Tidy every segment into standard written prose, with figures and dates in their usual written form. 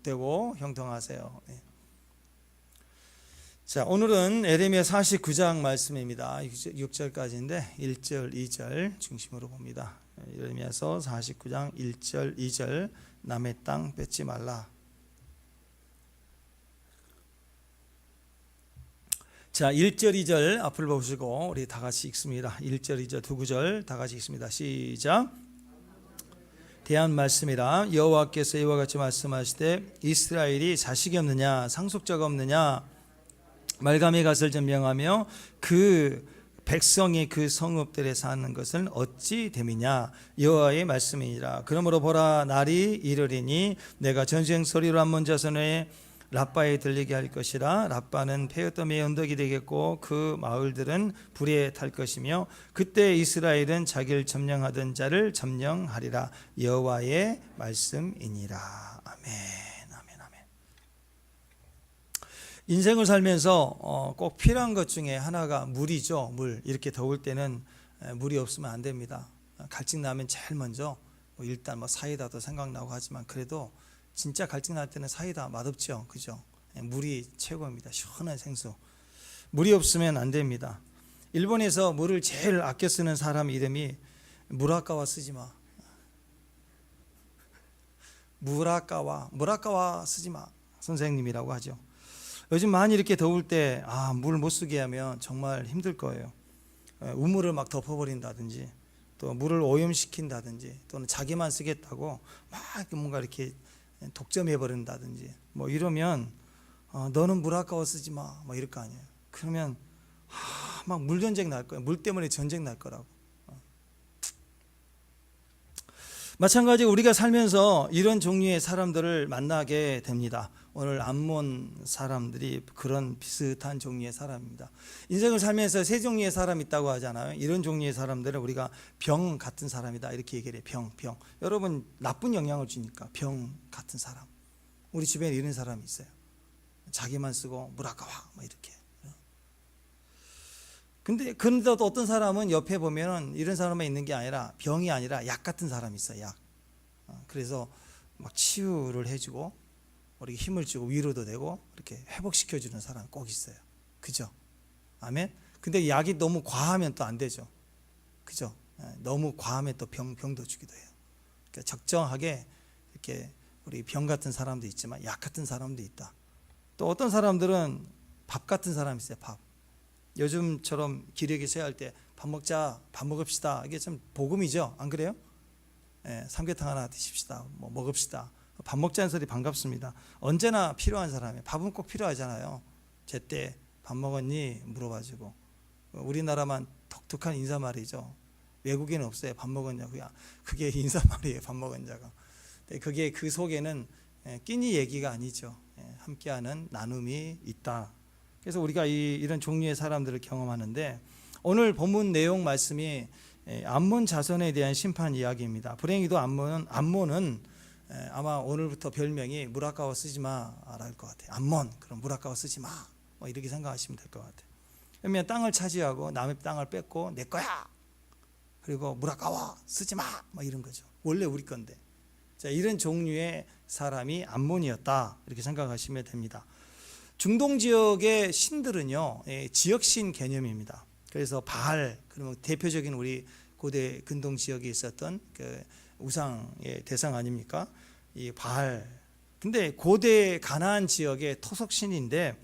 되고 형통하세요. 자, 오늘은 에레미야 49장 말씀입니다. 6절까지인데 1절, 2절 중심으로 봅니다. 에레미야서 49장 1절, 2절 남의 땅 뺏지 말라. 자, 1절, 2절 앞을 보시고 우리 다 같이 읽습니다. 1절, 2절 두 구절 다 같이 읽습니다. 시작. 대한 말씀이라 여호와께서 이와 같이 말씀하시되 이스라엘이 자식이 없느냐 상속자가 없느냐 말감의 갓을 전명하며 그 백성이 그 성읍들에 사는 것은 어찌 됨이냐 여호와의 말씀이니라. 그러므로 보라 날이 이르리니 내가 전쟁 소리로 암몬 자손의 라빠에 들리게 할 것이라. 라빠는 페어덤의 언덕이 되겠고 그 마을들은 불에 탈 것이며 그때 이스라엘은 자기를 점령하던 자를 점령하리라. 여호와의 말씀이니라. 아멘, 아멘, 아멘. 인생을 살면서 꼭 필요한 것 중에 하나가 물이죠. 물. 이렇게 더울 때는 물이 없으면 안 됩니다. 갈증 나면 제일 먼저 일단 사이다도 생각나고 하지만 그래도 진짜 갈증 날 때는 사이다 맛없죠, 그죠? 물이 최고입니다. 시원한 생수. 물이 없으면 안 됩니다. 일본에서 물을 제일 아껴 쓰는 사람 이름이 무라카와 쓰지 마. 무라카와 쓰지 마 선생님이라고 하죠. 요즘 많이 이렇게 더울 때 물 못 쓰게 하면 정말 힘들 거예요. 우물을 막 덮어버린다든지 또 물을 오염시킨다든지 또는 자기만 쓰겠다고 막 뭔가 이렇게 독점해 버린다든지 이러면 너는 물 아까워 쓰지 마 이럴 거 아니에요. 그러면 막 물 전쟁 날 거예요. 물 때문에 전쟁 날 거라고. 마찬가지로 우리가 살면서 이런 종류의 사람들을 만나게 됩니다. 오늘 암몬 사람들이 그런 비슷한 종류의 사람입니다. 인생을 살면서 세 종류의 사람이 있다고 하잖아요. 이런 종류의 사람들은 우리가 병 같은 사람이다 이렇게 얘기를 해요. 병. 여러분 나쁜 영향을 주니까 병 같은 사람. 우리 주변에 이런 사람이 있어요. 자기만 쓰고 물 아까워 이렇게. 그런데 또 어떤 사람은 옆에 보면은 이런 사람만 있는 게 아니라 병이 아니라 약 같은 사람이 있어요. 약. 그래서 막 치유를 해주고 우리 힘을 주고 위로도 되고 이렇게 회복시켜주는 사람 꼭 있어요. 그죠? 아멘. 근데 약이 너무 과하면 또 안 되죠. 그죠? 너무 과하면 또 병도 주기도 해요. 그러니까 적정하게 이렇게 우리 병 같은 사람도 있지만 약 같은 사람도 있다. 또 어떤 사람들은 밥 같은 사람이 있어요. 밥. 요즘처럼 기력이 쇠할 때 밥 먹자, 밥 먹읍시다. 이게 참 복음이죠. 안 그래요? 삼계탕 하나 드십시다. 먹읍시다. 밥 먹자는 소리 반갑습니다. 언제나 필요한 사람이에요. 밥은 꼭 필요하잖아요. 제때 밥 먹었니? 물어봐주고. 우리나라만 독특한 인사말이죠. 외국에는 없어요. 밥 먹었냐고. 그게 인사말이에요. 밥 먹었냐가. 그게 그 속에는 끼니 얘기가 아니죠. 함께하는 나눔이 있다. 그래서 우리가 이런 종류의 사람들을 경험하는데 오늘 본문 내용 말씀이 암몬 자손에 대한 심판 이야기입니다. 불행히도 암몬은 아마 오늘부터 별명이 물 아까워 쓰지 마랄 것 같아요. 암몬, 그럼 물 아까워 쓰지 마 이렇게 생각하시면 될 것 같아요. 그러면 땅을 차지하고 남의 땅을 뺏고 내 거야. 그리고 물 아까워 쓰지 마 이런 거죠. 원래 우리 건데. 자, 이런 종류의 사람이 암몬이었다 이렇게 생각하시면 됩니다. 중동 지역의 신들은요 지역신 개념입니다. 그래서 바알, 그러면 대표적인 우리 고대 근동 지역에 있었던 그 우상의 대상 아닙니까? 이 바알. 근데 고대 가나안 지역의 토속신인데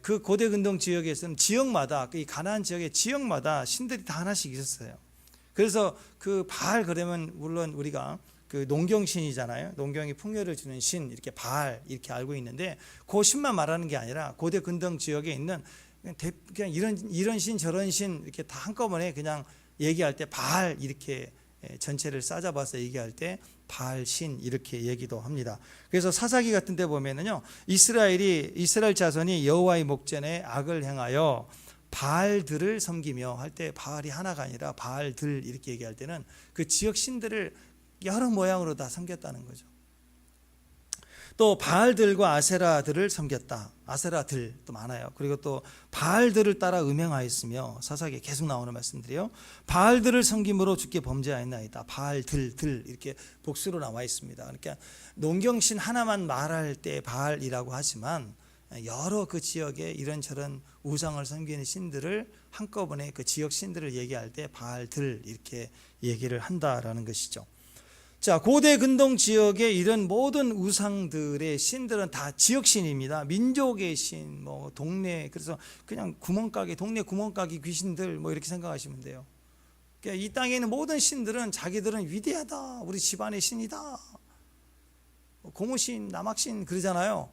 그 고대 근동 지역에서는 지역마다 이 가나안 지역의 지역마다 신들이 다 하나씩 있었어요. 그래서 그 바알 그러면 물론 우리가 그 농경신이잖아요. 농경이 풍요를 주는 신 이렇게 바알 이렇게 알고 있는데 그 신만 말하는 게 아니라 고대 근동 지역에 있는 그냥 이런 신 저런 신 이렇게 다 한꺼번에 그냥 얘기할 때 바알 이렇게 전체를 싸잡아서 얘기할 때 바알 신 이렇게 얘기도 합니다. 그래서 사사기 같은 데 보면은요 이스라엘 자손이 여호와의 목전에 악을 행하여 바알들을 섬기며 할 때 바알이 하나가 아니라 바알들 이렇게 얘기할 때는 그 지역 신들을 여러 모양으로 다 섬겼다는 거죠. 또 바알들과 아세라들을 섬겼다. 아세라들도 많아요. 그리고 또 바알들을 따라 음행하였으며, 사사기에 계속 나오는 말씀들이요. 바알들을 섬김으로 주께 범죄하였나이다. 바알들 이렇게 복수로 나와 있습니다. 그러니까 농경신 하나만 말할 때 바알이라고 하지만 여러 그 지역에 이런저런 우상을 섬기는 신들을 한꺼번에 그 지역 신들을 얘기할 때 바알들 이렇게 얘기를 한다라는 것이죠. 자, 고대 근동 지역에 이런 모든 우상들의 신들은 다 지역신입니다. 민족의 신, 뭐 동네, 그래서 그냥 구멍가게, 동네 구멍가게 귀신들 뭐 이렇게 생각하시면 돼요. 그러니까 이 땅에 있는 모든 신들은 자기들은 위대하다, 우리 집안의 신이다, 고무신, 남학신 그러잖아요.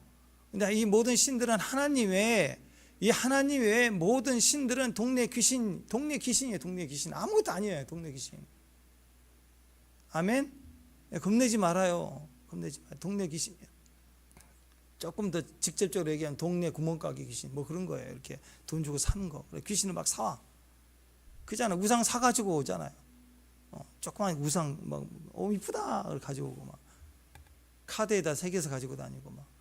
근데 이 모든 신들은 하나님 외에, 이 하나님 외에 모든 신들은 동네 귀신이에요. 동네 귀신. 아무것도 아니에요. 동네 귀신. 아멘. 겁내지 말아요. 겁내지 마요. 동네 귀신이에요. 조금 더 직접적으로 얘기하면 동네 구멍가게 귀신 뭐 그런 거예요. 이렇게 돈 주고 사는 거. 귀신을 막 사와. 그잖아. 우상 사가지고 오잖아요. 조그만 우상 막 이쁘다 가지고 오고 막 카드에다 새겨서 가지고 다니고 막.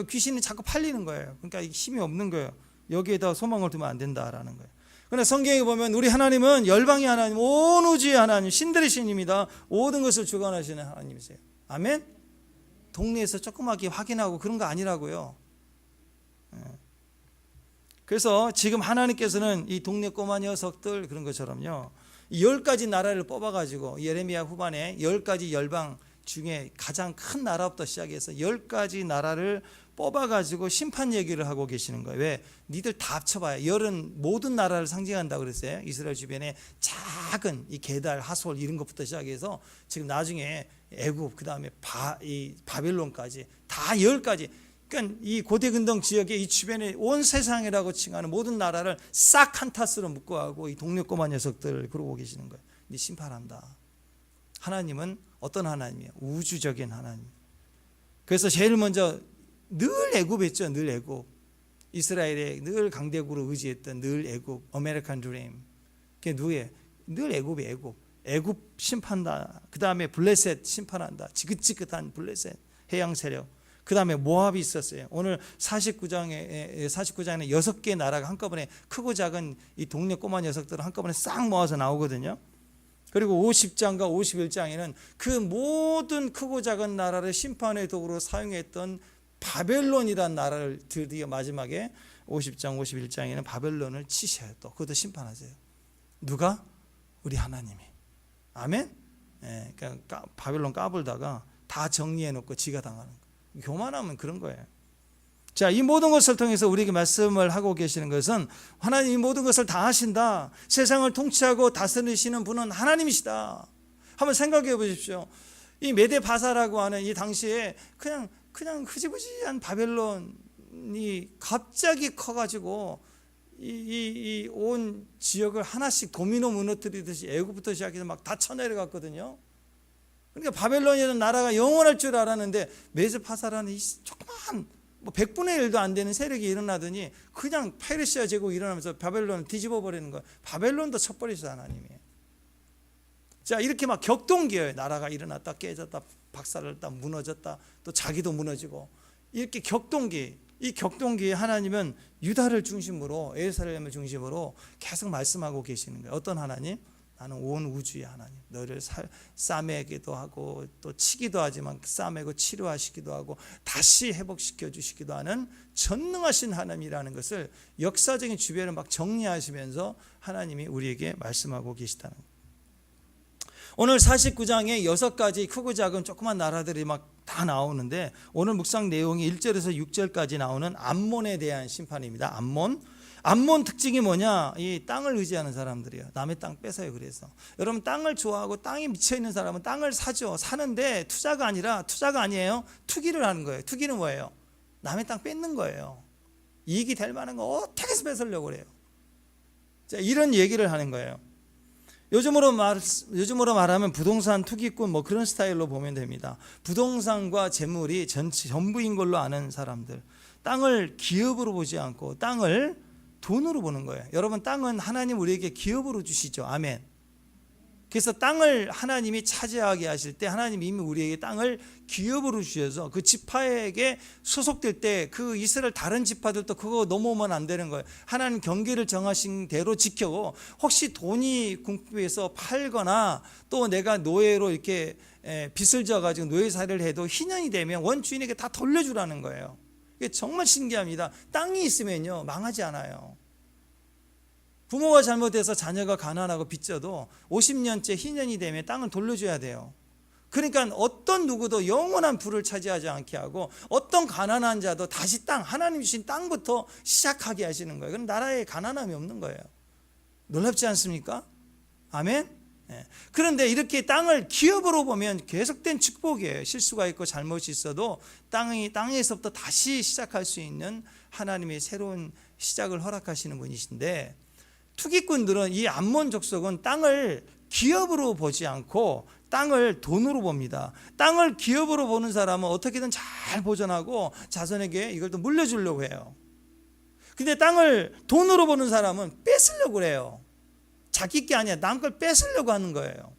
귀신은 자꾸 팔리는 거예요. 그러니까 힘이 없는 거예요. 여기에다 소망을 두면 안 된다라는 거예요. 그러나 성경에 보면 우리 하나님은 열방의 하나님, 온 우주의 하나님, 신들의 신입니다. 모든 것을 주관하시는 하나님이세요. 아멘? 동네에서 조그맣게 확인하고 그런 거 아니라고요. 그래서 지금 하나님께서는 이 동네 꼬마 녀석들 그런 것처럼요, 10가지 나라를 뽑아가지고 예레미야 후반에 10가지 열방 중에 가장 큰 나라부터 시작해서 10가지 나라를 뽑아가지고 심판 얘기를 하고 계시는 거예요. 왜? 니들 다 합쳐봐요. 열은 모든 나라를 상징한다고 그랬어요. 이스라엘 주변에 작은 이 게달, 하솔 이런 것부터 시작해서 지금 나중에 애굽, 그 다음에 바벨론까지 다 10가지. 그러니까 이 고대 근동 지역에 이 주변에 온 세상이라고 칭하는 모든 나라를 싹 한 탓으로 묶어하고 이 동네 꼬마 녀석들을 그러고 계시는 거예요. 니 심판한다. 하나님은 어떤 하나님이에요? 우주적인 하나님. 그래서 제일 먼저 늘 애굽했죠. 늘 애굽. 이스라엘에 늘 강대국으로 의지했던 늘 애굽. 아메리칸 드림. 그게 누구예요? 늘 애굽이 애굽. 애굽 심판다. 그 다음에 블레셋 심판한다. 지긋지긋한 블레셋 해양 세력. 그 다음에 모압이 있었어요. 오늘 49장에는 6개 나라가 한꺼번에 크고 작은 이 동네 꼬마 녀석들을 한꺼번에 싹 모아서 나오거든요. 그리고 50장과 51장에는 그 모든 크고 작은 나라를 심판의 도구로 사용했던 바벨론이라는 나라를 드디어 마지막에 50장, 51장에는 바벨론을 치셔요. 또 그것도 심판하세요. 누가? 우리 하나님이. 아멘? 그러니까 바벨론 까불다가 다 정리해놓고 지가 당하는 거예요. 교만하면 그런 거예요. 자, 이 모든 것을 통해서 우리에게 말씀을 하고 계시는 것은 하나님 이 모든 것을 다 하신다. 세상을 통치하고 다스리시는 분은 하나님이시다. 한번 생각해 보십시오. 이 메데바사라고 하는 이 당시에 그냥 흐지부지한 바벨론이 갑자기 커가지고 이 온 지역을 하나씩 도미노 무너뜨리듯이 애굽부터 시작해서 막 다 쳐내려갔거든요. 그러니까 바벨론이라는 나라가 영원할 줄 알았는데 메데바사라는 이 조그만 100분의 1도 안 되는 세력이 일어나더니 그냥 페르시아 제국이 일어나면서 바벨론을 뒤집어 버리는 거예요. 바벨론도 쳐버리셔 하나님이. 자, 이렇게 막 격동기예요. 나라가 일어났다 깨졌다 박살났다 무너졌다 또 자기도 무너지고 이렇게 격동기. 이 격동기에 하나님은 유다를 중심으로 예루살렘을 중심으로 계속 말씀하고 계시는 거예요. 어떤 하나님? 나는 온 우주의 하나님. 너를 싸매기도 하고 또 치기도 하지만 싸매고 치료하시기도 하고 다시 회복시켜 주시기도 하는 전능하신 하나님이라는 것을 역사적인 주변을 막 정리하시면서 하나님이 우리에게 말씀하고 계시다는 거예요. 오늘 49장에 6가지 크고 작은 조그만 나라들이 막 다 나오는데 오늘 묵상 내용이 1절에서 6절까지 나오는 암몬에 대한 심판입니다. 암몬 특징이 뭐냐? 이 땅을 의지하는 사람들이에요. 남의 땅 뺏어요. 그래서 여러분 땅을 좋아하고 땅에 미쳐있는 사람은 땅을 사죠. 사는데 투자가 아니에요. 투기를 하는 거예요. 투기는 뭐예요? 남의 땅 뺏는 거예요. 이익이 될 만한 거 어떻게 해서 뺏으려고 그래요. 자, 이런 얘기를 하는 거예요. 요즘으로 말하면 부동산 투기꾼 뭐 그런 스타일로 보면 됩니다. 부동산과 재물이 전부인 걸로 아는 사람들. 땅을 기업으로 보지 않고 땅을 돈으로 보는 거예요. 여러분 땅은 하나님 우리에게 기업으로 주시죠. 아멘. 그래서 땅을 하나님이 차지하게 하실 때 하나님이 이미 우리에게 땅을 기업으로 주셔서 그 지파에게 소속될 때 그 이스라엘 다른 지파들도 그거 넘어오면 안 되는 거예요. 하나님 경계를 정하신 대로 지켜고, 혹시 돈이 궁핍해서 팔거나 또 내가 노예로 이렇게 빚을 져가지고 노예살이를 해도 희년이 되면 원주인에게 다 돌려주라는 거예요. 이게 정말 신기합니다. 땅이 있으면요 망하지 않아요. 부모가 잘못해서 자녀가 가난하고 빚져도 50년째 희년이 되면 땅을 돌려줘야 돼요. 그러니까 어떤 누구도 영원한 부를 차지하지 않게 하고, 어떤 가난한 자도 다시 땅, 하나님 주신 땅부터 시작하게 하시는 거예요. 그럼 나라에 가난함이 없는 거예요. 놀랍지 않습니까? 아멘? 네. 그런데 이렇게 땅을 기업으로 보면 계속된 축복이에요. 실수가 있고 잘못이 있어도 땅에서부터 다시 시작할 수 있는 하나님의 새로운 시작을 허락하시는 분이신데, 투기꾼들은, 이 암몬 족속은 땅을 기업으로 보지 않고 땅을 돈으로 봅니다. 땅을 기업으로 보는 사람은 어떻게든 잘 보존하고 자손에게 이걸 또 물려주려고 해요. 근데 땅을 돈으로 보는 사람은 뺏으려고 그래요. 자기 게 아니야. 남 걸 뺏으려고 하는 거예요.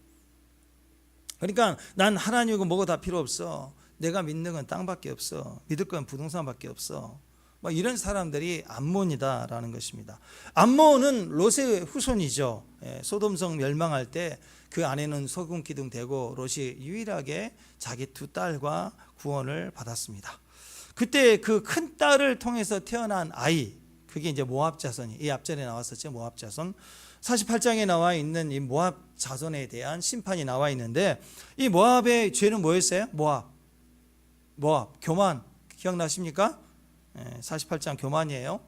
그러니까 난 하나님이고 뭐고 다 필요 없어. 내가 믿는 건 땅밖에 없어. 믿을 건 부동산밖에 없어. 뭐 이런 사람들이 암몬이다라는 것입니다. 암몬은 롯의 후손이죠. 소돔성 멸망할 때 그 안에는 소금 기둥 되고 롯이 유일하게 자기 두 딸과 구원을 받았습니다. 그때 그 큰 딸을 통해서 태어난 아이, 그게 이제 모압 자손이, 이 앞전에 나왔었죠. 모압 자손. 48장에 나와 있는 이 모압 자손에 대한 심판이 나와 있는데, 이 모압의 죄는 뭐였어요? 모압, 교만. 기억나십니까? 48장 교만이에요.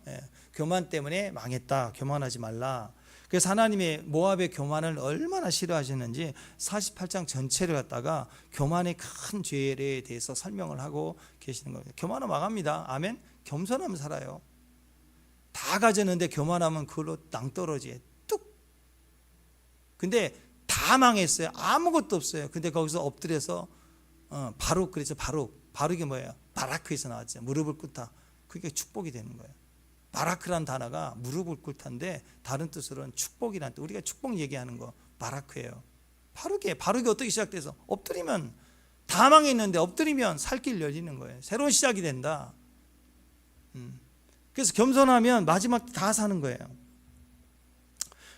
교만 때문에 망했다. 교만하지 말라. 그래서 하나님의 모압의 교만을 얼마나 싫어하시는지 48장 전체를 갖다가 교만의 큰 죄에 대해서 설명을 하고 계시는 거예요. 교만은 망합니다. 아멘. 겸손하면 살아요. 다 가졌는데 교만하면 그걸로 낭떠러지에 뚝. 근데 다 망했어요. 아무것도 없어요. 근데 거기서 엎드려서 바룩, 그래서 바룩이 뭐예요? 바라크에서 나왔죠. 무릎을 꿇다. 그게 축복이 되는 거예요. 바라크란 단어가 무릎을 꿇다인데 다른 뜻으로는 축복이란 뜻. 우리가 축복 얘기하는 거 바라크예요. 바룩이 어떻게 시작돼서 엎드리면, 다 망했는데 엎드리면 살 길 열리는 거예요. 새로운 시작이 된다. 그래서 겸손하면 마지막 다 사는 거예요.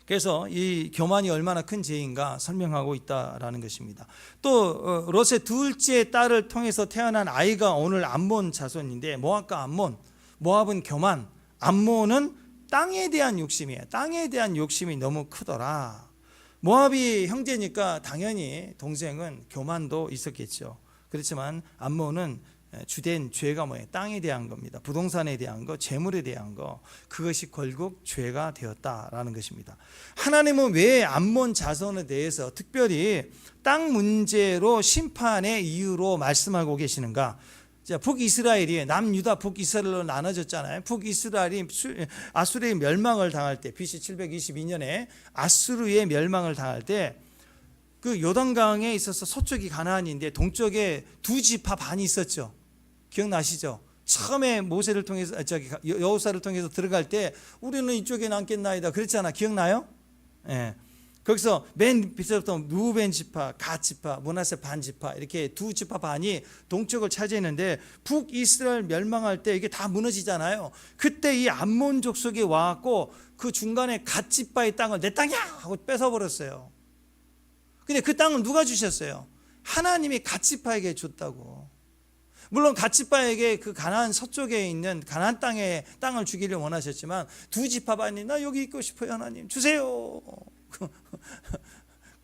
그래서 이 교만이 얼마나 큰 죄인가 설명하고 있다라는 것입니다. 또 롯의 둘째 딸을 통해서 태어난 아이가 오늘 암몬 자손인데, 모압과 암몬. 모압은 교만, 암몬은 땅에 대한 욕심이에요. 땅에 대한 욕심이 너무 크더라. 모압이 형제니까 당연히 동생은 교만도 있었겠죠. 그렇지만 암몬은 주된 죄가 뭐예요? 땅에 대한 겁니다. 부동산에 대한 거, 재물에 대한 거, 그것이 결국 죄가 되었다라는 것입니다. 하나님은 왜 암몬 자손에 대해서 특별히 땅 문제로 심판의 이유로 말씀하고 계시는가? 자, 북이스라엘이 남유다 북이스라엘로 나눠졌잖아요. 북이스라엘이 아수르의 멸망을 당할 때, BC 722년에 아수르의 멸망을 당할 때, 그 요단강에 있어서 서쪽이 가나안인데 동쪽에 두 지파 반이 있었죠. 기억나시죠? 처음에 모세를 통해서 여호사를 통해서 들어갈 때 우리는 이쪽에 남겠나이다 그랬잖아. 기억나요? 예. 거기서 맨 밑에부터 루벤 지파, 갓 지파, 므낫세 반 지파, 이렇게 두 지파 반이 동쪽을 차지했는데, 북이스라엘 멸망할 때 이게 다 무너지잖아요. 그때 이 암몬 족속이 와갖고 그 중간에 갓 지파의 땅을 내 땅이야 하고 뺏어버렸어요. 근데 그 땅을 누가 주셨어요? 하나님이 갓 지파에게 줬다고. 물론 갓 지파에게 그 가나안 서쪽에 있는 가나안 땅을 주기를 원하셨지만, 두 지파 반이 나 여기 있고 싶어요. 하나님 주세요.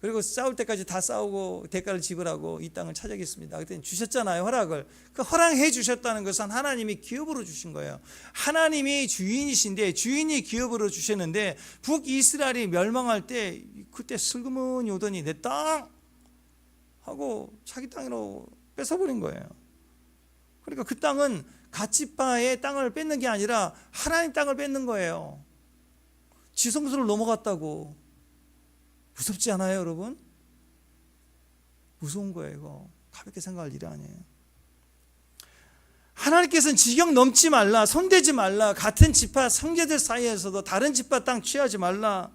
그리고 싸울 때까지 다 싸우고 대가를 지불하고 이 땅을 차지하겠습니다. 그때 주셨잖아요, 허락을. 그 허락해 주셨다는 것은 하나님이 기업으로 주신 거예요. 하나님이 주인이신데, 주인이 기업으로 주셨는데, 북이스라엘이 멸망할 때 그때 슬그머니 오더니 내 땅 하고 자기 땅으로 뺏어버린 거예요. 그러니까 그 땅은 갓지파의 땅을 뺏는 게 아니라 하나님 땅을 뺏는 거예요. 지성소를 넘어갔다고. 무섭지 않아요, 여러분? 무서운 거예요, 이거. 가볍게 생각할 일이 아니에요. 하나님께서는 지경 넘지 말라, 손대지 말라, 같은 지파 형제들 사이에서도 다른 지파 땅 취하지 말라.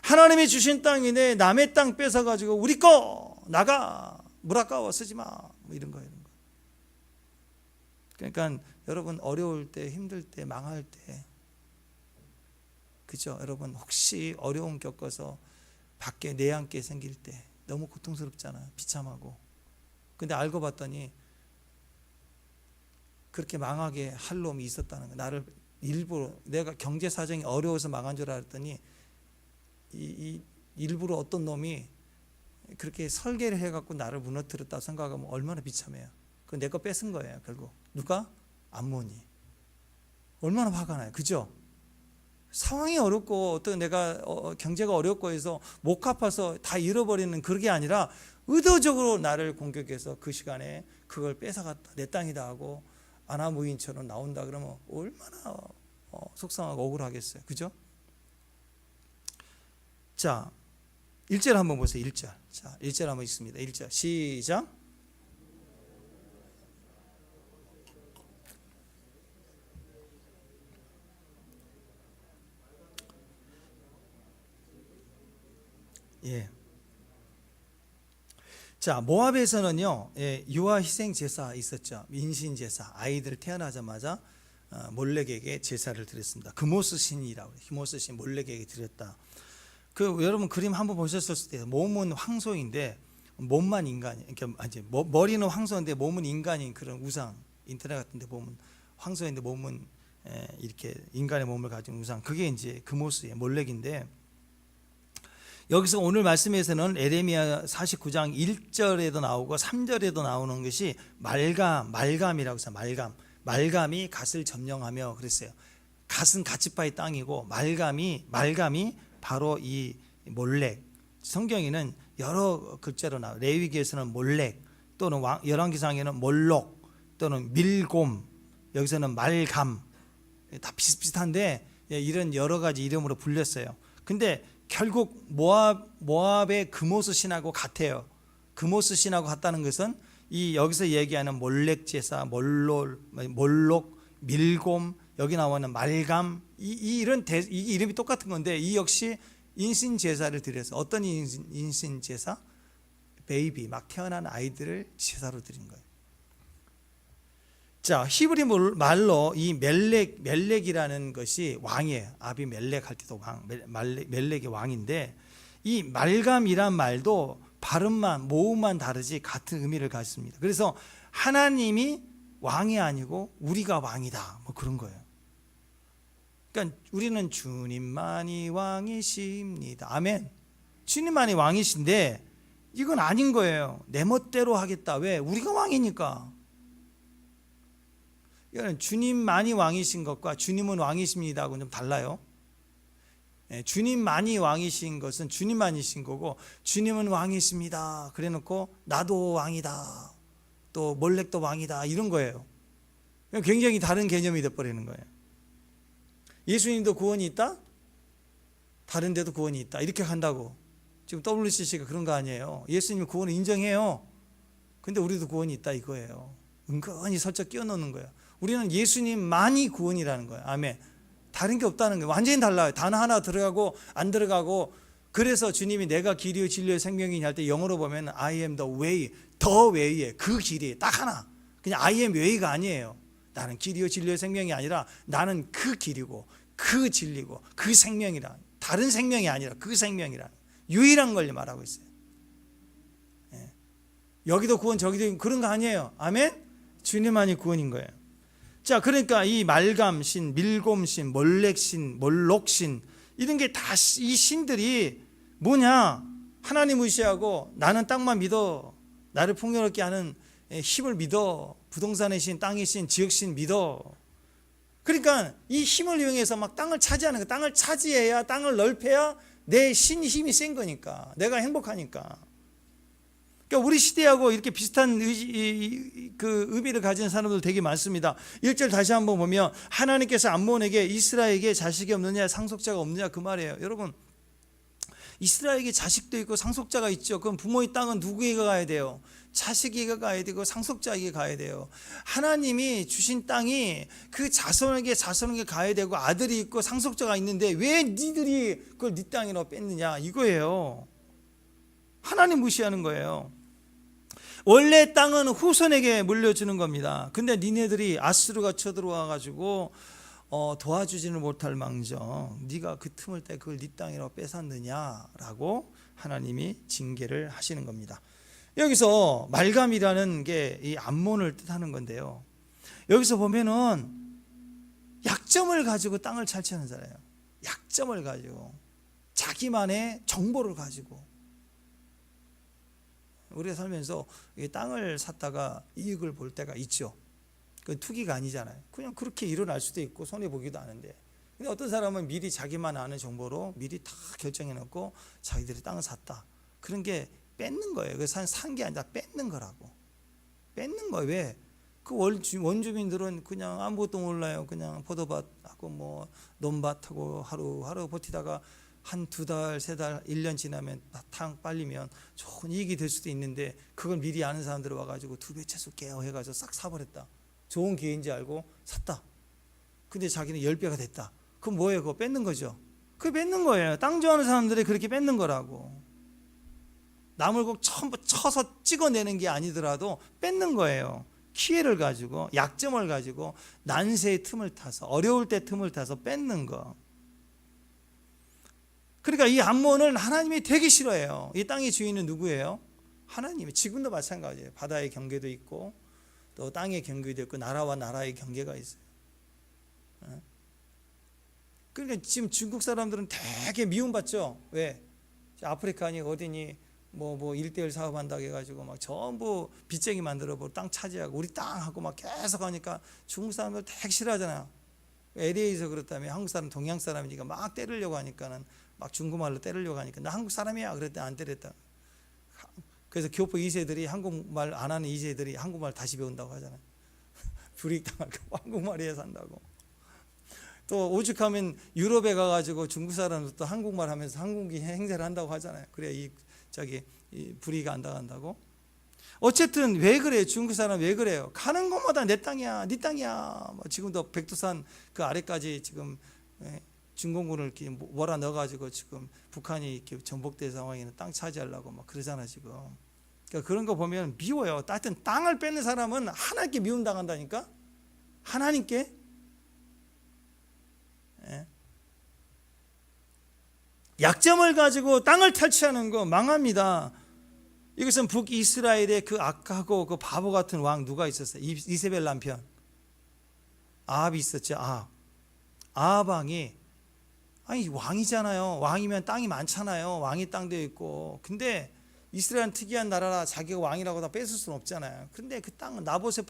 하나님이 주신 땅인데 남의 땅 뺏어가지고 우리 거 나가, 물 아까워 쓰지 마, 뭐 이런 거. 그러니까 여러분 어려울 때, 힘들 때, 망할 때, 그죠? 여러분 혹시 어려움 겪어서 밖에 내앉게 생길 때 너무 고통스럽잖아요. 비참하고. 근데 알고 봤더니 그렇게 망하게 할 놈이 있었다는 거예요. 나를 일부러, 내가 경제 사정이 어려워서 망한 줄 알았더니 이 일부러 어떤 놈이 그렇게 설계를 해갖고 나를 무너뜨렸다 생각하면 얼마나 비참해요. 그 내 거 뺏은 거예요. 결국 누가? 암몬이. 얼마나 화가 나요. 그죠? 상황이 어렵고 어떤 내가 경제가 어렵고 해서 못 갚아서 다 잃어버리는 그런 게 아니라 의도적으로 나를 공격해서 그 시간에 그걸 뺏어갔다, 내 땅이다 하고 아나무인처럼 나온다 그러면 얼마나 속상하고 억울하겠어요. 그죠? 자, 1절 한번 보세요. 1절. 자, 1절 한번 읽습니다. 1절 시작. 예. 자, 모압에서는요, 유아 희생 제사 있었죠. 인신 제사. 아이들 태어나자마자 몰렉에게 제사를 드렸습니다. 금오스 신이라고 해요. 금오스 신 몰렉에게 드렸다. 그 여러분 그림 한번 보셨을 때 몸은 황소인데 몸만 인간이, 그러니까 이제 머리는 황소인데 몸은 인간인 그런 우상, 인터넷 같은데 보면 황소인데 몸은 이렇게 인간의 몸을 가진 우상. 그게 이제 금오스의 몰렉인데. 여기서 오늘 말씀에서는 에레미야 49장 1절에도 나오고 3절에도 나오는 것이 말감이라고 해서 말감이 갓을 점령하며 그랬어요. 갓은 갓지파의 땅이고 말감이 바로 이 몰렉. 성경에는 여러 글자로 나와요. 레위기에서는 몰렉, 또는 열왕기상에는 몰록, 또는 밀곰, 여기서는 말감. 다 비슷비슷한데 이런 여러 가지 이름으로 불렸어요. 근데 결국 모압의 금오스 신하고 같아요. 금오스 신하고 같다는 것은 이 여기서 얘기하는 몰렉 제사, 몰록, 밀곰, 여기 나오는 말감, 이 이름이 똑같은 건데 이 역시 인신 제사를 드려서 어떤 인신 제사? 베이비, 막 태어난 아이들을 제사로 드린 거예요. 자, 히브리 말로 이 멜렉이라는 것이 왕이에요. 아비멜렉 할 때도 멜렉이 왕인데 이 말감이란 말도 발음만 모음만 다르지 같은 의미를 갖습니다. 그래서 하나님이 왕이 아니고 우리가 왕이다, 뭐 그런 거예요. 그러니까 우리는 주님만이 왕이십니다. 아멘. 주님만이 왕이신데 이건 아닌 거예요. 내 멋대로 하겠다. 왜? 우리가 왕이니까. 이거는 주님만이 왕이신 것과 주님은 왕이십니다 하고는 좀 달라요. 주님만이 왕이신 것은 주님만이신 거고 주님은 왕이십니다 그래 놓고 나도 왕이다, 또 몰렉도 왕이다, 이런 거예요. 굉장히 다른 개념이 돼버리는 거예요. 예수님도 구원이 있다? 다른 데도 구원이 있다, 이렇게 한다고. 지금 WCC가 그런 거 아니에요. 예수님이 구원을 인정해요. 근데 우리도 구원이 있다 이거예요. 은근히 살짝 끼워 넣는 거예요. 우리는 예수님만이 구원이라는 거예요. 아멘. 다른 게 없다는 거예요. 완전히 달라요. 단어 하나 들어가고 안 들어가고. 그래서 주님이 내가 길이요 진리요 생명이냐 할 때 영어로 보면 I am the way, the way에 그 길이 딱 하나. 그냥 I am way가 아니에요. 나는 길이요 진리요 생명이 아니라 나는 그 길이고 그 진리고 그 생명이라. 다른 생명이 아니라 그 생명이라. 유일한 걸 말하고 있어요. 여기도 구원 저기도 그런 거 아니에요. 아멘. 주님만이 구원인 거예요. 자, 그러니까 이 말감신, 밀곰신, 몰렉신, 몰록신 이런 게 다 이 신들이 뭐냐? 하나님 의시하고 나는 땅만 믿어, 나를 풍요롭게 하는 힘을 믿어, 부동산의 신, 땅의 신, 지역 신 믿어. 그러니까 이 힘을 이용해서 막 땅을 차지하는 거, 땅을 차지해야, 땅을 넓혀야 내 신 힘이 센 거니까, 내가 행복하니까. 그러니까 우리 시대하고 이렇게 비슷한 그 의미를 가진 사람들 되게 많습니다. 1절 다시 한번 보면 하나님께서 암몬에게 이스라엘에게 자식이 없느냐 상속자가 없느냐 그 말이에요. 여러분 이스라엘에게 자식도 있고 상속자가 있죠. 그럼 부모의 땅은 누구에게 가야 돼요? 자식에게 가야 되고 상속자에게 가야 돼요. 하나님이 주신 땅이 그 자손에게 가야 되고 아들이 있고 상속자가 있는데 왜 니들이 그걸 네 땅이라고 뺐느냐 이거예요. 하나님 무시하는 거예요. 원래 땅은 후손에게 물려주는 겁니다. 근데 니네들이 아수르가 쳐들어와 가지고 도와주지는 못할 망정 네가 그 틈을 때 그걸 네 땅이라고 뺏었느냐라고 하나님이 징계를 하시는 겁니다. 여기서 말감이라는 게 이 암몬을 뜻하는 건데요. 여기서 보면은 약점을 가지고 땅을 찰취하는 자예요. 약점을 가지고 자기만의 정보를 가지고 우리가 살면서 땅을 샀다가 이익을 볼 때가 있죠. 그 투기가 아니잖아요. 그냥 그렇게 일어날 수도 있고 손해 보기도 하는데, 근데 어떤 사람은 미리 자기만 아는 정보로 미리 다 결정해 놓고 자기들이 땅을 샀다. 그런 게 뺏는 거예요. 그래서 산 게 아니라 뺏는 거라고. 뺏는 거예요. 왜? 그 원주민들은 그냥 아무것도 몰라요. 그냥 포도밭하고 뭐 논밭하고 하루 버티다가 한 2달, 3달, 1년 지나면 탕 빨리면 좋은 이익이 될 수도 있는데 그걸 미리 아는 사람들이 와가지고 2배 채소 깨요 해가지고 싹 사버렸다. 좋은 기회인지 알고 샀다. 근데 자기는 10배가 됐다. 그럼 뭐예요? 그거 뺏는 거죠. 그게 뺏는 거예요. 땅 좋아하는 사람들이 그렇게 뺏는 거라고. 남을 꼭 쳐서 찍어내는 게 아니더라도 뺏는 거예요. 기회를 가지고, 약점을 가지고, 난세의 틈을 타서, 어려울 때 틈을 타서 뺏는 거. 그러니까 이 암몬은 하나님이 되게 싫어해요. 이 땅의 주인은 누구예요? 하나님이. 지금도 마찬가지예요. 바다의 경계도 있고 또 땅의 경계도 있고 나라와 나라의 경계가 있어요. 그러니까 지금 중국 사람들은 되게 미움받죠. 왜? 아프리카니 어디니 뭐 1대1 사업한다고 해가지고 막 전부 빚쟁이 만들어버리고 땅 차지하고 우리 땅 하고 막 계속 하니까 중국 사람들 되게 싫어하잖아요. LA에서 그렇다면 한국 사람 동양 사람이니까 막 때리려고 하니까는 막 중국말로 때리려고 하니까 나 한국 사람이야 그랬더니 안 때렸다. 그래서 교포 2세들이 한국말 안 하는 2세들이 한국말 다시 배운다고 하잖아요. 불이익당하고 한국말이야 산다고. 또 오죽하면 유럽에 가가지고 중국 사람도 또 한국말 하면서 한국인 행세를 한다고 하잖아요. 그래야 이 불이익 안 당한다고. 어쨌든 왜 그래요? 중국 사람 왜 그래요? 가는 곳마다 내 땅이야, 네 땅이야. 뭐 지금도 백두산 그 아래까지 지금 중공군을 이렇게 몰아 넣어가지고 지금 북한이 이렇게 전복된 상황에는 땅 차지하려고 막 그러잖아 지금. 그러니까 그런 거 보면 미워요. 하여튼 땅을 뺏는 사람은 하나님께 미움 당한다니까. 하나님께. 약점을 가지고 땅을 탈취하는 거 망합니다. 이것은 북이스라엘의 그 악하고 그 바보 같은 왕 누가 있었어요? 이세벨 남편 아합이 있었죠. 아합 왕이 아니 왕이잖아요. 왕이면 땅이 많잖아요. 왕의 땅도 있고. 근데 이스라엘은 특이한 나라라 자기가 왕이라고 다 뺏을 수는 없잖아요. 근데 그 땅은 나봇의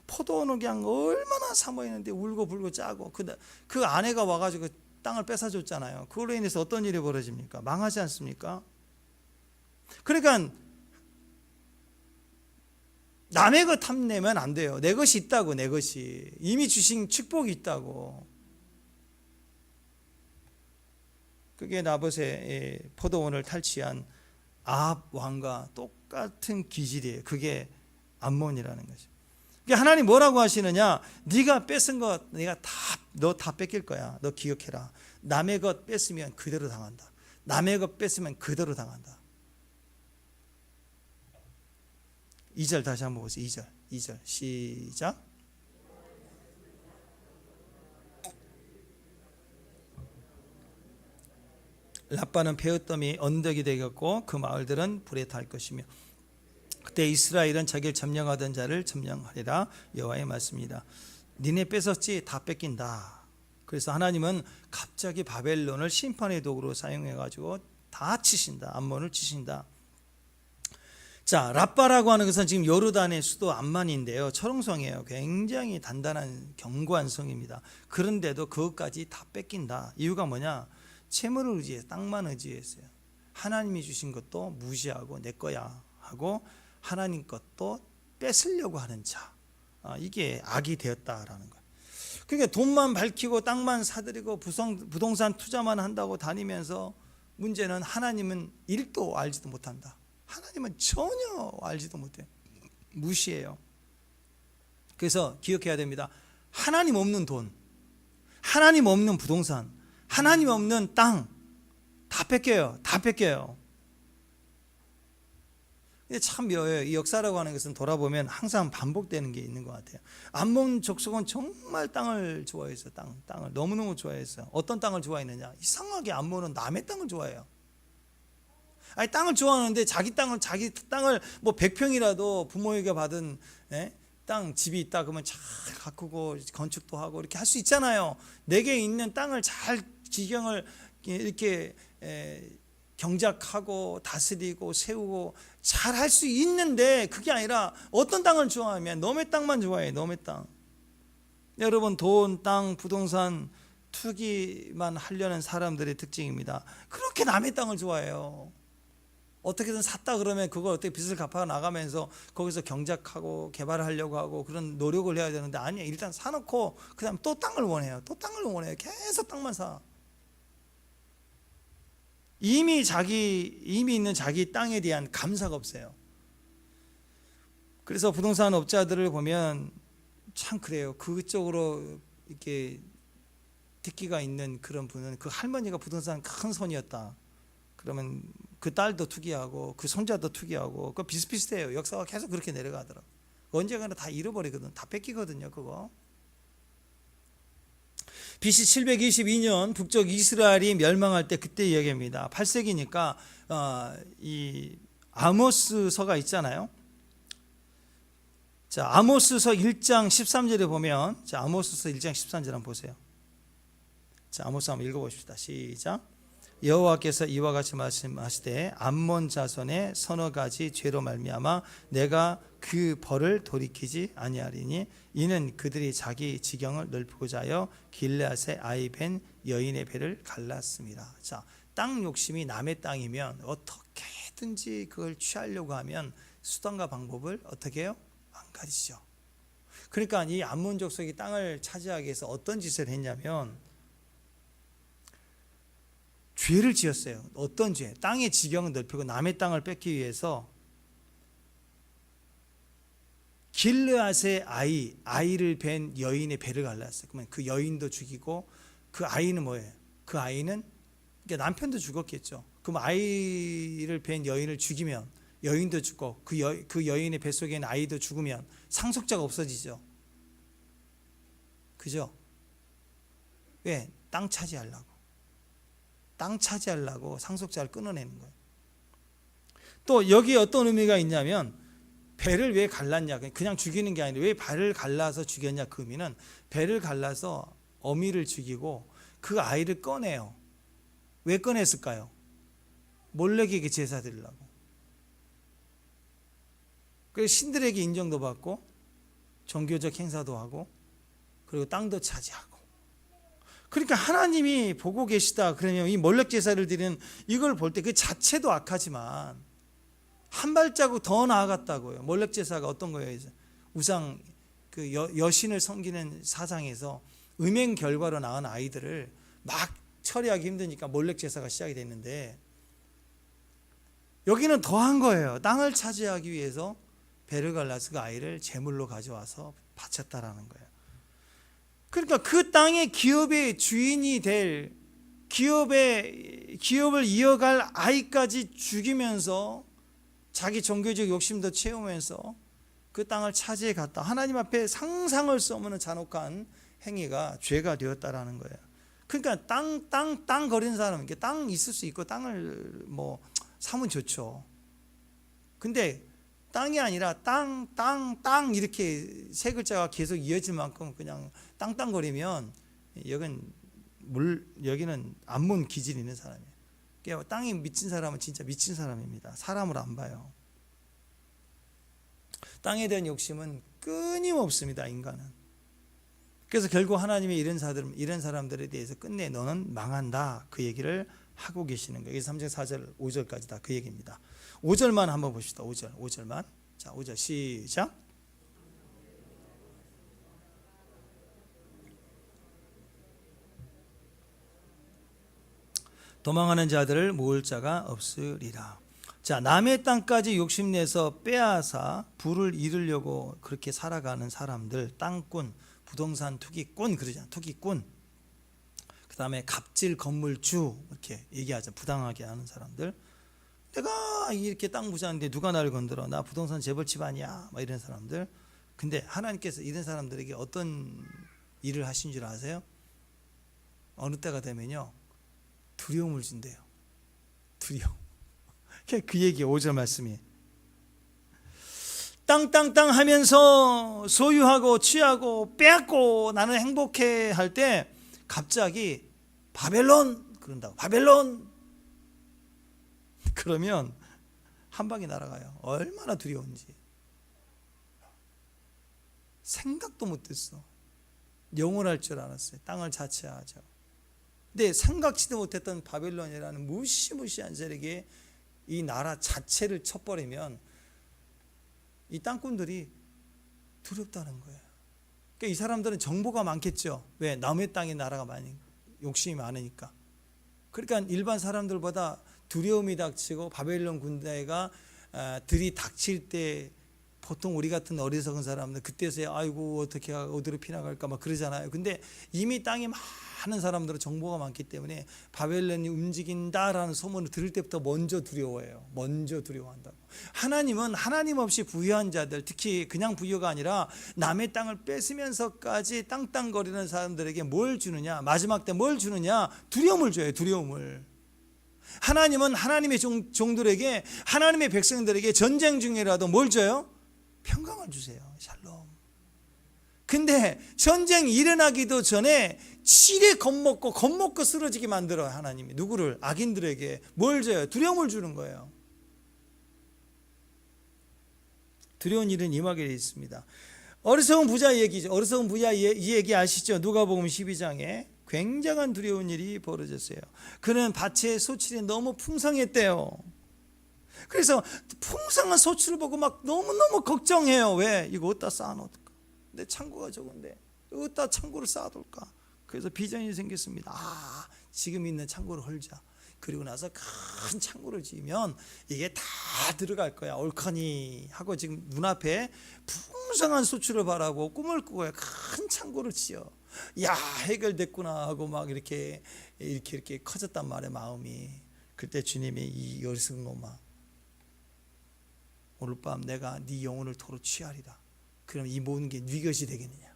포도원을 그냥 얼마나 사모했는데 울고 불고 짜고 그 아내가 와가지고 땅을 뺏어줬잖아요. 그걸로 인해서 어떤 일이 벌어집니까? 망하지 않습니까? 그러니까 남의 것 탐내면 안 돼요. 내 것이 있다고. 내 것이 이미 주신 축복이 있다고. 그게 나봇의 포도원을 탈취한 아합 왕과 똑같은 기질이에요. 그게 암몬이라는 거죠. 그러니까 하나님 뭐라고 하시느냐? 네가 뺏은 것 내가 너 다 뺏길 거야. 너 기억해라. 남의 것 뺏으면 그대로 당한다. 남의 것 뺏으면 그대로 당한다. 2절 다시 한번 보세요. 2절 시작. 라빠는 베어더미 언덕이 되겠고 그 마을들은 불에 탈 것이며 그때 이스라엘은 자기를 점령하던 자를 점령하리라. 여호와의 말씀이다. 니네 뺏었지? 다 뺏긴다. 그래서 하나님은 갑자기 바벨론을 심판의 도구로 사용해가지고 다 치신다. 암몬을 치신다. 자, 라빠라고 하는 것은 지금 요르단의 수도 암만인데요. 철옹성이에요. 굉장히 단단한 견고한 성입니다. 그런데도 그것까지 다 뺏긴다. 이유가 뭐냐? 채무를 의지해서 땅만 의지했어요. 하나님이 주신 것도 무시하고 내 거야 하고 하나님 것도 뺏으려고 하는 자. 이게 악이 되었다라는 거예요. 그러니까 돈만 밝히고 땅만 사들이고 부동산 투자만 한다고 다니면서 문제는 하나님은 1도 알지도 못한다. 하나님은 전혀 알지도 못해요. 무시해요. 그래서 기억해야 됩니다. 하나님 없는 돈, 하나님 없는 부동산, 하나님 없는 땅 다 뺏겨요. 다 뺏겨요. 근데 참 이 역사라고 하는 것은 돌아보면 항상 반복되는 게 있는 것 같아요. 암몬 족속은 정말 땅을 좋아했어요. 땅을 너무너무 좋아했어요. 어떤 땅을 좋아했느냐? 이상하게 암몬은 남의 땅을 좋아해요. 아니, 땅을 좋아하는데 자기 땅을 뭐 100평이라도 부모에게 받은 땅 집이 있다 그러면 잘 가꾸고 건축도 하고 이렇게 할 수 있잖아요. 내게 있는 땅을 잘 지경을 이렇게 경작하고 다스리고 세우고 잘 할 수 있는데, 그게 아니라 어떤 땅을 좋아하면 너의 땅만 좋아해. 너의 땅. 여러분, 돈, 땅, 부동산 투기만 하려는 사람들의 특징입니다. 그렇게 남의 땅을 좋아해요. 어떻게든 샀다 그러면 그걸 어떻게 빚을 갚아 나가면서 거기서 경작하고 개발을 하려고 하고 그런 노력을 해야 되는데, 아니에요. 일단 사놓고 그 다음 또 땅을 원해요. 또 땅을 원해요. 계속 땅만 사. 이미 있는 자기 땅에 대한 감사가 없어요. 그래서 부동산 업자들을 보면 참 그래요. 그쪽으로 이렇게 특기가 있는 그런 분은 그 할머니가 부동산 큰 손이었다 그러면 그 딸도 투기하고 그 손자도 투기하고, 그거 비슷비슷해요. 역사가 계속 그렇게 내려가더라고요. 언젠가는 다 잃어버리거든. 다 뺏기거든요. 그거. BC 722년 북쪽 이스라엘이 멸망할 때 그때 이야기입니다. 8세기니까 이 아모스서가 있잖아요. 자, 아모스서 1장 13절에 보면, 자, 아모스서 1장 13절 한번 보세요. 자, 아모스 한번 읽어봅시다. 시작. 여호와께서 이와 같이 말씀하시되 암몬 자손의 서너 가지 죄로 말미암아 내가 그 벌을 돌이키지 아니하리니 이는 그들이 자기 지경을 넓히고자 하여 길르앗의 아이 벤 여인의 배를 갈랐습니다. 자, 땅 욕심이 남의 땅이면 어떻게든지 그걸 취하려고 하면 수단과 방법을 어떻게 해요? 안 가지죠. 그러니까 이 암몬 족속이 땅을 차지하기 위해서 어떤 짓을 했냐면 죄를 지었어요. 어떤 죄? 땅의 지경을 넓히고 남의 땅을 뺏기 위해서 길르앗의 아이를 뵌 여인의 배를 갈랐어요. 그러면 그 여인도 죽이고, 그 아이는 뭐예요? 그 아이는 그러니까 남편도 죽었겠죠. 그럼 아이를 뵌 여인을 죽이면 여인도 죽고 그 여인의 뱃속에 있는 아이도 죽으면 상속자가 없어지죠. 그죠? 왜? 땅 차지하려고. 땅 차지하려고 상속자를 끊어내는 거예요. 또 여기에 어떤 의미가 있냐면, 배를 왜 갈랐냐, 그냥 죽이는 게 아니라 왜 배를 갈라서 죽였냐, 그 의미는 배를 갈라서 어미를 죽이고 그 아이를 꺼내요. 왜 꺼냈을까요? 몰렉에게 제사 드리려고. 그래서 신들에게 인정도 받고 종교적 행사도 하고 그리고 땅도 차지하고. 그러니까 하나님이 보고 계시다 그러면 이 몰렉 제사를 드리는 이걸 볼 때 그 자체도 악하지만 한 발자국 더 나아갔다고요. 몰렉 제사가 어떤 거예요? 우상, 그 여신을 섬기는 사상에서 음행 결과로 낳은 아이들을 막 처리하기 힘드니까 몰렉 제사가 시작이 됐는데, 여기는 더한 거예요. 땅을 차지하기 위해서 배를 갈라서 그 아이를 제물로 가져와서 바쳤다라는 거예요. 그러니까 그 땅의 기업의 주인이 될, 기업을 이어갈 아이까지 죽이면서 자기 종교적 욕심도 채우면서 그 땅을 차지해 갔다. 하나님 앞에 상상할 수 없는 잔혹한 행위가 죄가 되었다라는 거예요. 그러니까 땅 거리는 사람은 땅 있을 수 있고 땅을 뭐 사면 좋죠. 근데 땅이 아니라 땅 이렇게 세 글자가 계속 이어질 만큼 그냥 땅거리면 여기는 암몬 기질이 있는 사람이에요. 그러니까 땅에 미친 사람은 진짜 미친 사람입니다. 사람을 안 봐요. 땅에 대한 욕심은 끊임없습니다. 인간은. 그래서 결국 하나님이 이런 사람들에 대해서 끝내 너는 망한다, 그 얘기를 하고 계시는 거예요. 3절, 4절, 5절까지 다 그 얘기입니다. 5절만 한번 봅시다. 5절만. 자, 5절 시작. 도망하는 자들을 모을 자가 없으리라. 자, 남의 땅까지 욕심내서 빼앗아 부를 이루려고 그렇게 살아가는 사람들, 땅꾼, 부동산 투기꾼 그러잖아. 투기꾼. 그 다음에 갑질 건물주 이렇게 얘기하자. 부당하게 하는 사람들. 내가 이렇게 땅 부자인데 누가 나를 건드려? 나 부동산 재벌집 아니야? 막 이런 사람들. 근데 하나님께서 이런 사람들에게 어떤 일을 하신 줄 아세요? 어느 때가 되면요, 두려움을 준대요. 두려움. 그 얘기 5절 말씀이. 땅 하면서 소유하고 취하고 빼앗고 나는 행복해 할 때 갑자기 바벨론 그런다고. 바벨론. 그러면 한 방에 날아가요. 얼마나 두려운지. 생각도 못했어. 영원할 줄 알았어요. 땅을 자체하죠. 근데 생각지도 못했던 바벨론이라는 무시무시한 세력이 이 나라 자체를 쳐버리면 이 땅꾼들이 두렵다는 거예요. 그러니까 이 사람들은 정보가 많겠죠. 왜? 남의 땅에 나라가 많이 욕심이 많으니까. 그러니까 일반 사람들보다 두려움이 닥치고 바벨론 군대가 들이닥칠 때 보통 우리 같은 어리석은 사람들 그때서야 아이고 어떻게 어디로 피나갈까 막 그러잖아요. 근데 이미 땅에 많은 사람들은 정보가 많기 때문에 바벨론이 움직인다라는 소문을 들을 때부터 먼저 두려워해요. 먼저 두려워한다고. 하나님은 하나님 없이 부유한 자들, 특히 그냥 부유가 아니라 남의 땅을 뺏으면서까지 땅땅거리는 사람들에게 뭘 주느냐? 마지막 때 뭘 주느냐? 두려움을 줘요. 두려움을. 하나님은 하나님의 종들에게, 하나님의 백성들에게 전쟁 중이라도 뭘 줘요? 평강을 주세요. 샬롬. 근데 전쟁 일어나기도 전에 치레 겁먹고 쓰러지게 만들어요. 하나님이. 누구를? 악인들에게 뭘 줘요? 두려움을 주는 거예요. 두려운 일은 임하게 되어 있습니다. 어리석은 부자 얘기죠. 어리석은 부자 이 얘기 아시죠? 누가복음 12장에 굉장한 두려운 일이 벌어졌어요. 그는 밭에 소출이 너무 풍성했대요. 그래서 풍성한 소출을 보고 막 너무너무 걱정해요. 왜? 이거 어디다 쌓아놓을까? 내 창고가 적은데 어디다 창고를 쌓아둘까? 그래서 비전이 생겼습니다. 지금 있는 창고를 헐자. 그리고 나서 큰 창고를 지으면 이게 다 들어갈 거야. 옳거니 하고 지금 눈앞에 풍성한 소출을 바라고 꿈을 꾸고 큰 창고를 지어. 야, 해결됐구나 하고 막 이렇게 커졌단 말이에요. 마음이. 그때 주님이 이 어리석은 놈아, 오늘 밤 내가 네 영혼을 토로 취하리라. 그럼 이 모든 게 네 것이 되겠느냐?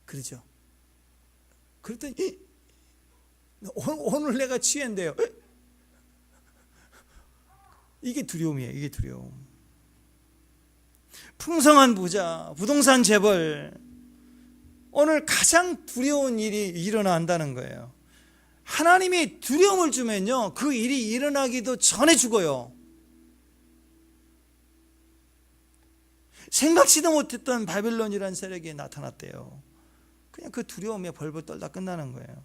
그렇죠? 그랬더니 오늘 내가 취한대요. 이게 두려움이에요. 이게 두려움. 풍성한 부자, 부동산 재벌. 오늘 가장 두려운 일이 일어난다는 거예요. 하나님이 두려움을 주면요, 그 일이 일어나기도 전에 죽어요. 생각지도 못했던 바벨론이라는 세력이 나타났대요. 그냥 그 두려움에 벌벌 떨다 끝나는 거예요.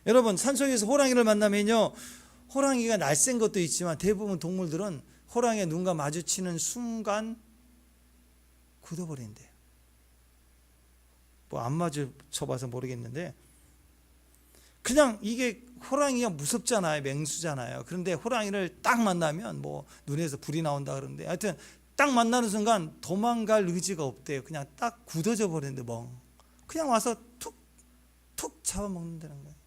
여러분, 산속에서 호랑이를 만나면요, 호랑이가 날쌘 것도 있지만 대부분 동물들은 호랑이의 눈과 마주치는 순간 굳어버린대요. 뭐 안 마주쳐봐서 모르겠는데, 그냥 이게 호랑이가 무섭잖아요. 맹수잖아요. 그런데 호랑이를 딱 만나면 뭐 눈에서 불이 나온다 그러는데, 하여튼 딱 만나는 순간 도망갈 의지가 없대요. 그냥 딱 굳어져 버리는데 그냥 와서 툭 잡아먹는다는 거예요.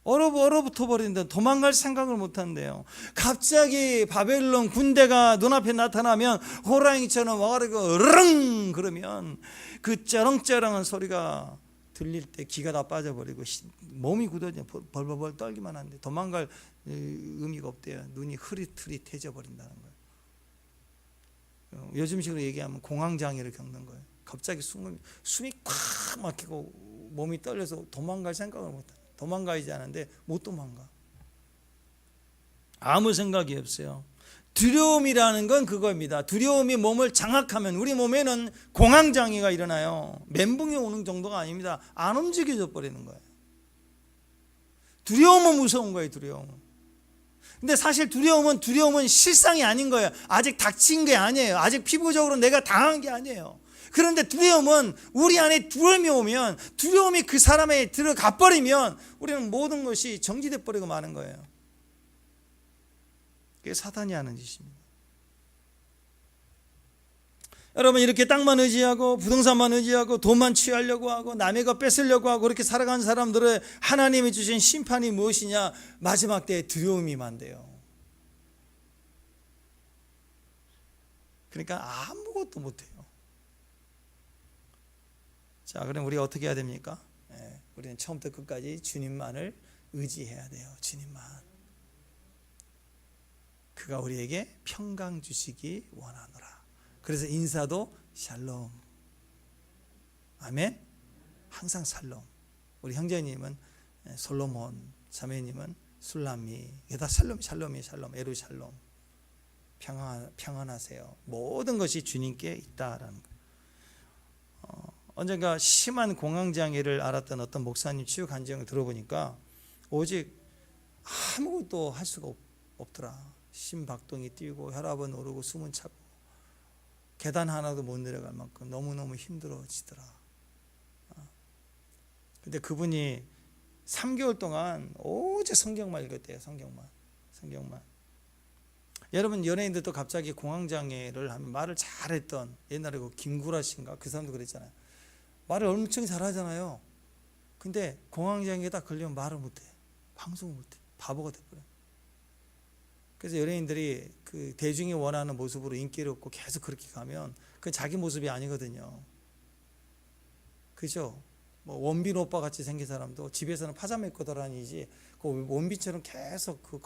얼어붙어 버리는데 도망갈 생각을 못 한대요. 갑자기 바벨론 군대가 눈앞에 나타나면 호랑이처럼 와가지고 으릉 그러면 그 쩌렁쩌렁한 소리가 들릴 때 기가 다 빠져버리고 몸이 굳어져 벌벌벌 떨기만 한데 도망갈 의미가 없대요. 눈이 흐릿흐릿해져 버린다는 거예요. 요즘식으로 얘기하면 공황장애를 겪는 거예요. 갑자기 숨이 콱 막히고 몸이 떨려서 도망갈 생각을 못 해요. 도망가야지 하는데 못 도망가. 아무 생각이 없어요. 두려움이라는 건 그겁니다. 두려움이 몸을 장악하면 우리 몸에는 공황장애가 일어나요. 멘붕이 오는 정도가 아닙니다. 안 움직여져 버리는 거예요. 두려움은 무서운 거예요. 두려움은. 근데 사실 두려움은 실상이 아닌 거예요. 아직 닥친 게 아니에요. 아직 피부적으로 내가 당한 게 아니에요. 그런데 두려움은 우리 안에 두려움이 오면, 두려움이 그 사람에 들어가 버리면 우리는 모든 것이 정지돼 버리고 마는 거예요. 그게 사탄이 하는 짓입니다. 여러분, 이렇게 땅만 의지하고 부동산만 의지하고 돈만 취하려고 하고 남의 것 뺏으려고 하고 그렇게 살아가는 사람들의 하나님이 주신 심판이 무엇이냐? 마지막 때에 두려움이 만돼요. 그러니까 아무것도 못해요. 자, 그럼 우리 어떻게 해야 됩니까? 우리는 처음부터 끝까지 주님만을 의지해야 돼요. 주님만. 그가 우리에게 평강 주시기 원하노라. 그래서 인사도 샬롬. 아멘. 항상 샬롬. 우리 형제님은 솔로몬, 자매님은 술람미. 이게 다 샬롬이 샬롬, 에루 샬롬. 평안하세요. 모든 것이 주님께 있다라는 거. 언젠가 심한 공황장애를 앓았던 어떤 목사님 치유 간증을 들어보니까 오직 아무것도 할 수가 없더라. 심박동이 뛰고 혈압은 오르고 숨은 차고 계단 하나도 못 내려갈 만큼 너무너무 힘들어지더라. 근데 그분이 3개월 동안 오직 성경만 읽었대요. 성경만. 여러분, 연예인들도 갑자기 공황장애를 하면 말을 잘했던, 옛날에 그 김구라 씨인가 그 사람도 그랬잖아요. 말을 엄청 잘하잖아요. 근데 공황장애에 딱 걸리면 말을 못해. 방송을 못해. 바보가 돼버려. 그래서 연예인들이 그 대중이 원하는 모습으로 인기를 얻고 계속 그렇게 가면 그건 자기 모습이 아니거든요. 그죠? 뭐 원빈 오빠 같이 생긴 사람도 집에서는 파자마 입고 돌아다니지 그 원빈처럼 계속 그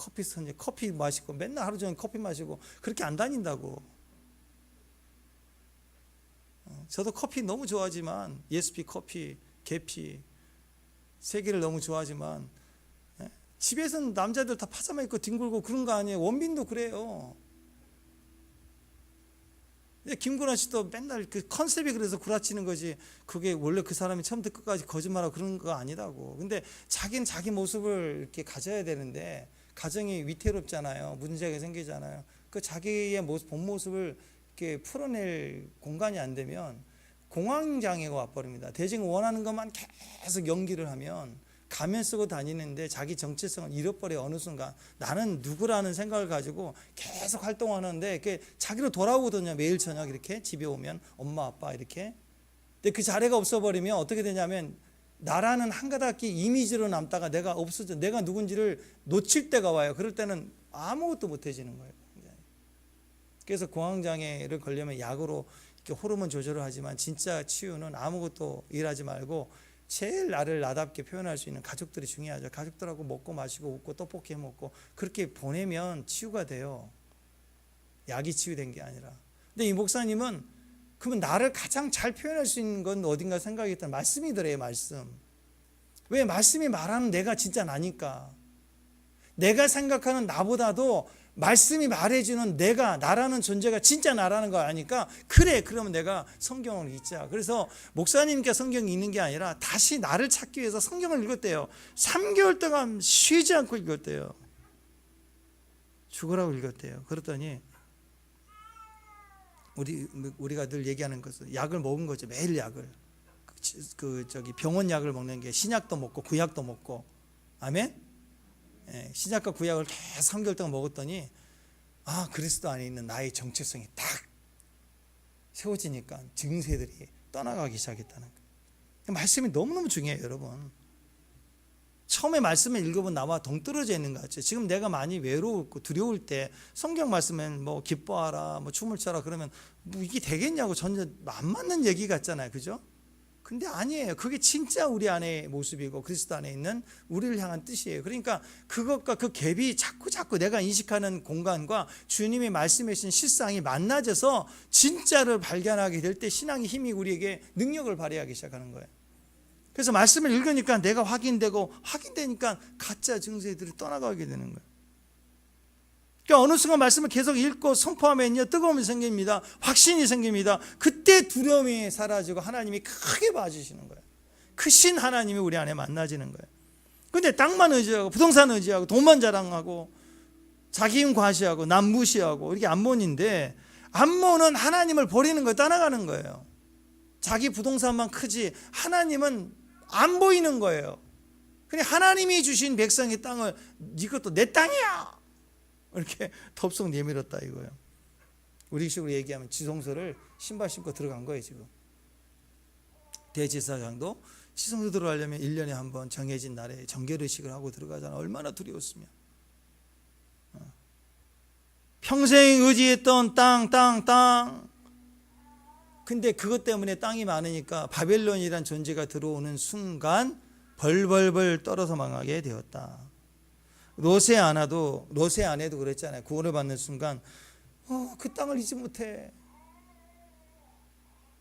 커피 마시고 맨날 하루 종일 커피 마시고 그렇게 안 다닌다고. 저도 커피 너무 좋아하지만 ESP 커피, 계피 세 개를 너무 좋아하지만 집에서는 남자들 다 파자마 입고 뒹굴고 그런 거 아니에요. 원빈도 그래요. 김구라 씨도 맨날 그 컨셉이 그래서 구라치는 거지 그게 원래 그 사람이 처음부터 끝까지 거짓말하고 그런 거 아니라고. 근데 자기는 자기 모습을 이렇게 가져야 되는데 가정이 위태롭잖아요. 문제가 생기잖아요. 그 자기의 본 모습을 이렇게 풀어낼 공간이 안 되면 공황장애가 와버립니다. 대중이 원하는 것만 계속 연기를 하면 가면 쓰고 다니는데 자기 정체성을 잃어버려. 어느 순간 나는 누구라는 생각을 가지고 계속 활동하는데 이렇게 자기로 돌아오거든요. 매일 저녁 이렇게 집에 오면 엄마 아빠 이렇게. 근데 그 자리가 없어버리면 어떻게 되냐면 나라는 한 가닥이 이미지로 남다가 내가 없어져, 내가 누군지를 놓칠 때가 와요. 그럴 때는 아무것도 못해지는 거예요. 그래서 공황장애를 걸려면 약으로 이렇게 호르몬 조절을 하지만 진짜 치유는 아무것도 일하지 말고 제일 나를 나답게 표현할 수 있는 가족들이 중요하죠. 가족들하고 먹고 마시고 웃고 떡볶이 해먹고 그렇게 보내면 치유가 돼요. 약이 치유된 게 아니라. 근데 이 목사님은 그러면 나를 가장 잘 표현할 수 있는 건 어딘가 생각했던 말씀이더래요. 말씀. 왜? 말씀이 말하는 내가 진짜 나니까. 내가 생각하는 나보다도 말씀이 말해주는 내가, 나라는 존재가 진짜 나라는 걸 아니까 그래, 그러면 내가 성경을 읽자. 그래서 목사님께 성경이 있는 게 아니라 다시 나를 찾기 위해서 성경을 읽었대요. 3개월 동안 쉬지 않고 읽었대요. 죽으라고 읽었대요. 그랬더니 우리가 늘 얘기하는 것은 약을 먹은 거죠. 매일 약을. 병원 약을 먹는 게 신약도 먹고 구약도 먹고. 아멘? 신약과 구약을 계속 3개월 동안 먹었더니 그리스도 안에 있는 나의 정체성이 딱 세워지니까 증세들이 떠나가기 시작했다는 거예요. 말씀이 너무너무 중요해요. 여러분, 처음에 말씀을 읽어본 나와 동떨어져 있는 것 같죠. 지금 내가 많이 외로웠고 두려울 때 성경 말씀은 뭐 기뻐하라, 뭐 춤을 춰라 그러면 뭐 이게 되겠냐고 전혀 안 맞는 얘기 같잖아요. 그죠? 근데 아니에요. 그게 진짜 우리 안의 모습이고 그리스도 안에 있는 우리를 향한 뜻이에요. 그러니까 그것과 그 갭이 자꾸 내가 인식하는 공간과 주님이 말씀해 주신 실상이 만나져서 진짜를 발견하게 될 때 신앙의 힘이 우리에게 능력을 발휘하기 시작하는 거예요. 그래서 말씀을 읽으니까 내가 확인되니까 가짜 증세들이 떠나가게 되는 거예요. 그러니까 어느 순간 말씀을 계속 읽고 선포하면요, 뜨거움이 생깁니다. 확신이 생깁니다. 그때 두려움이 사라지고 하나님이 크게 봐주시는 거예요. 크신 하나님이 우리 안에 만나지는 거예요. 근데 땅만 의지하고 부동산 의지하고 돈만 자랑하고 자기 힘 과시하고 남 무시하고 이렇게 암몬인데, 암몬은 하나님을 버리는 거예요. 떠나가는 거예요. 자기 부동산만 크지 하나님은 안 보이는 거예요. 그냥 하나님이 주신 백성의 땅을 이것도 내 땅이야 이렇게 덥석 내밀었다 이거예요. 우리식으로 얘기하면 지성소를 신발 신고 들어간 거예요. 지금 대제사장도 지성소 들어가려면 1년에 한 번 정해진 날에 정결의식을 하고 들어가잖아. 얼마나 두려웠으면. 평생 의지했던 땅. 근데 그것 때문에 땅이 많으니까 바벨론이란 존재가 들어오는 순간 벌벌벌 떨어서 망하게 되었다. 롯의 아내도 그랬잖아요. 구원을 받는 순간 그 땅을 잊지 못해.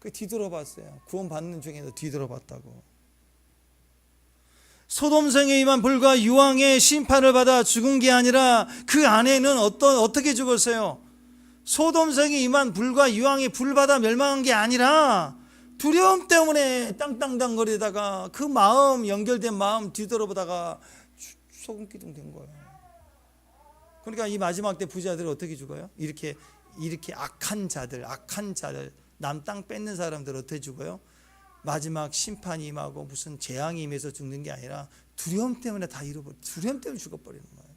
그 뒤돌아봤어요. 구원 받는 중에도 뒤돌아봤다고. 소돔성에 임한 불과 유황의 심판을 받아 죽은 게 아니라 그 아내는 어떻게 죽었어요? 소돔성에 임한 불과 유황의 불 받아 멸망한 게 아니라 두려움 때문에 땅땅땅 거리다가 그 마음, 연결된 마음 뒤돌아보다가 소금기둥 된 거예요. 그러니까 이 마지막 때 부자들은 어떻게 죽어요? 이렇게 악한 자들 남 땅 뺏는 사람들 어떻게 죽어요? 마지막 심판이 임하고 무슨 재앙이 임해서 죽는 게 아니라 두려움 때문에 다 두려움 때문에 죽어버리는 거예요.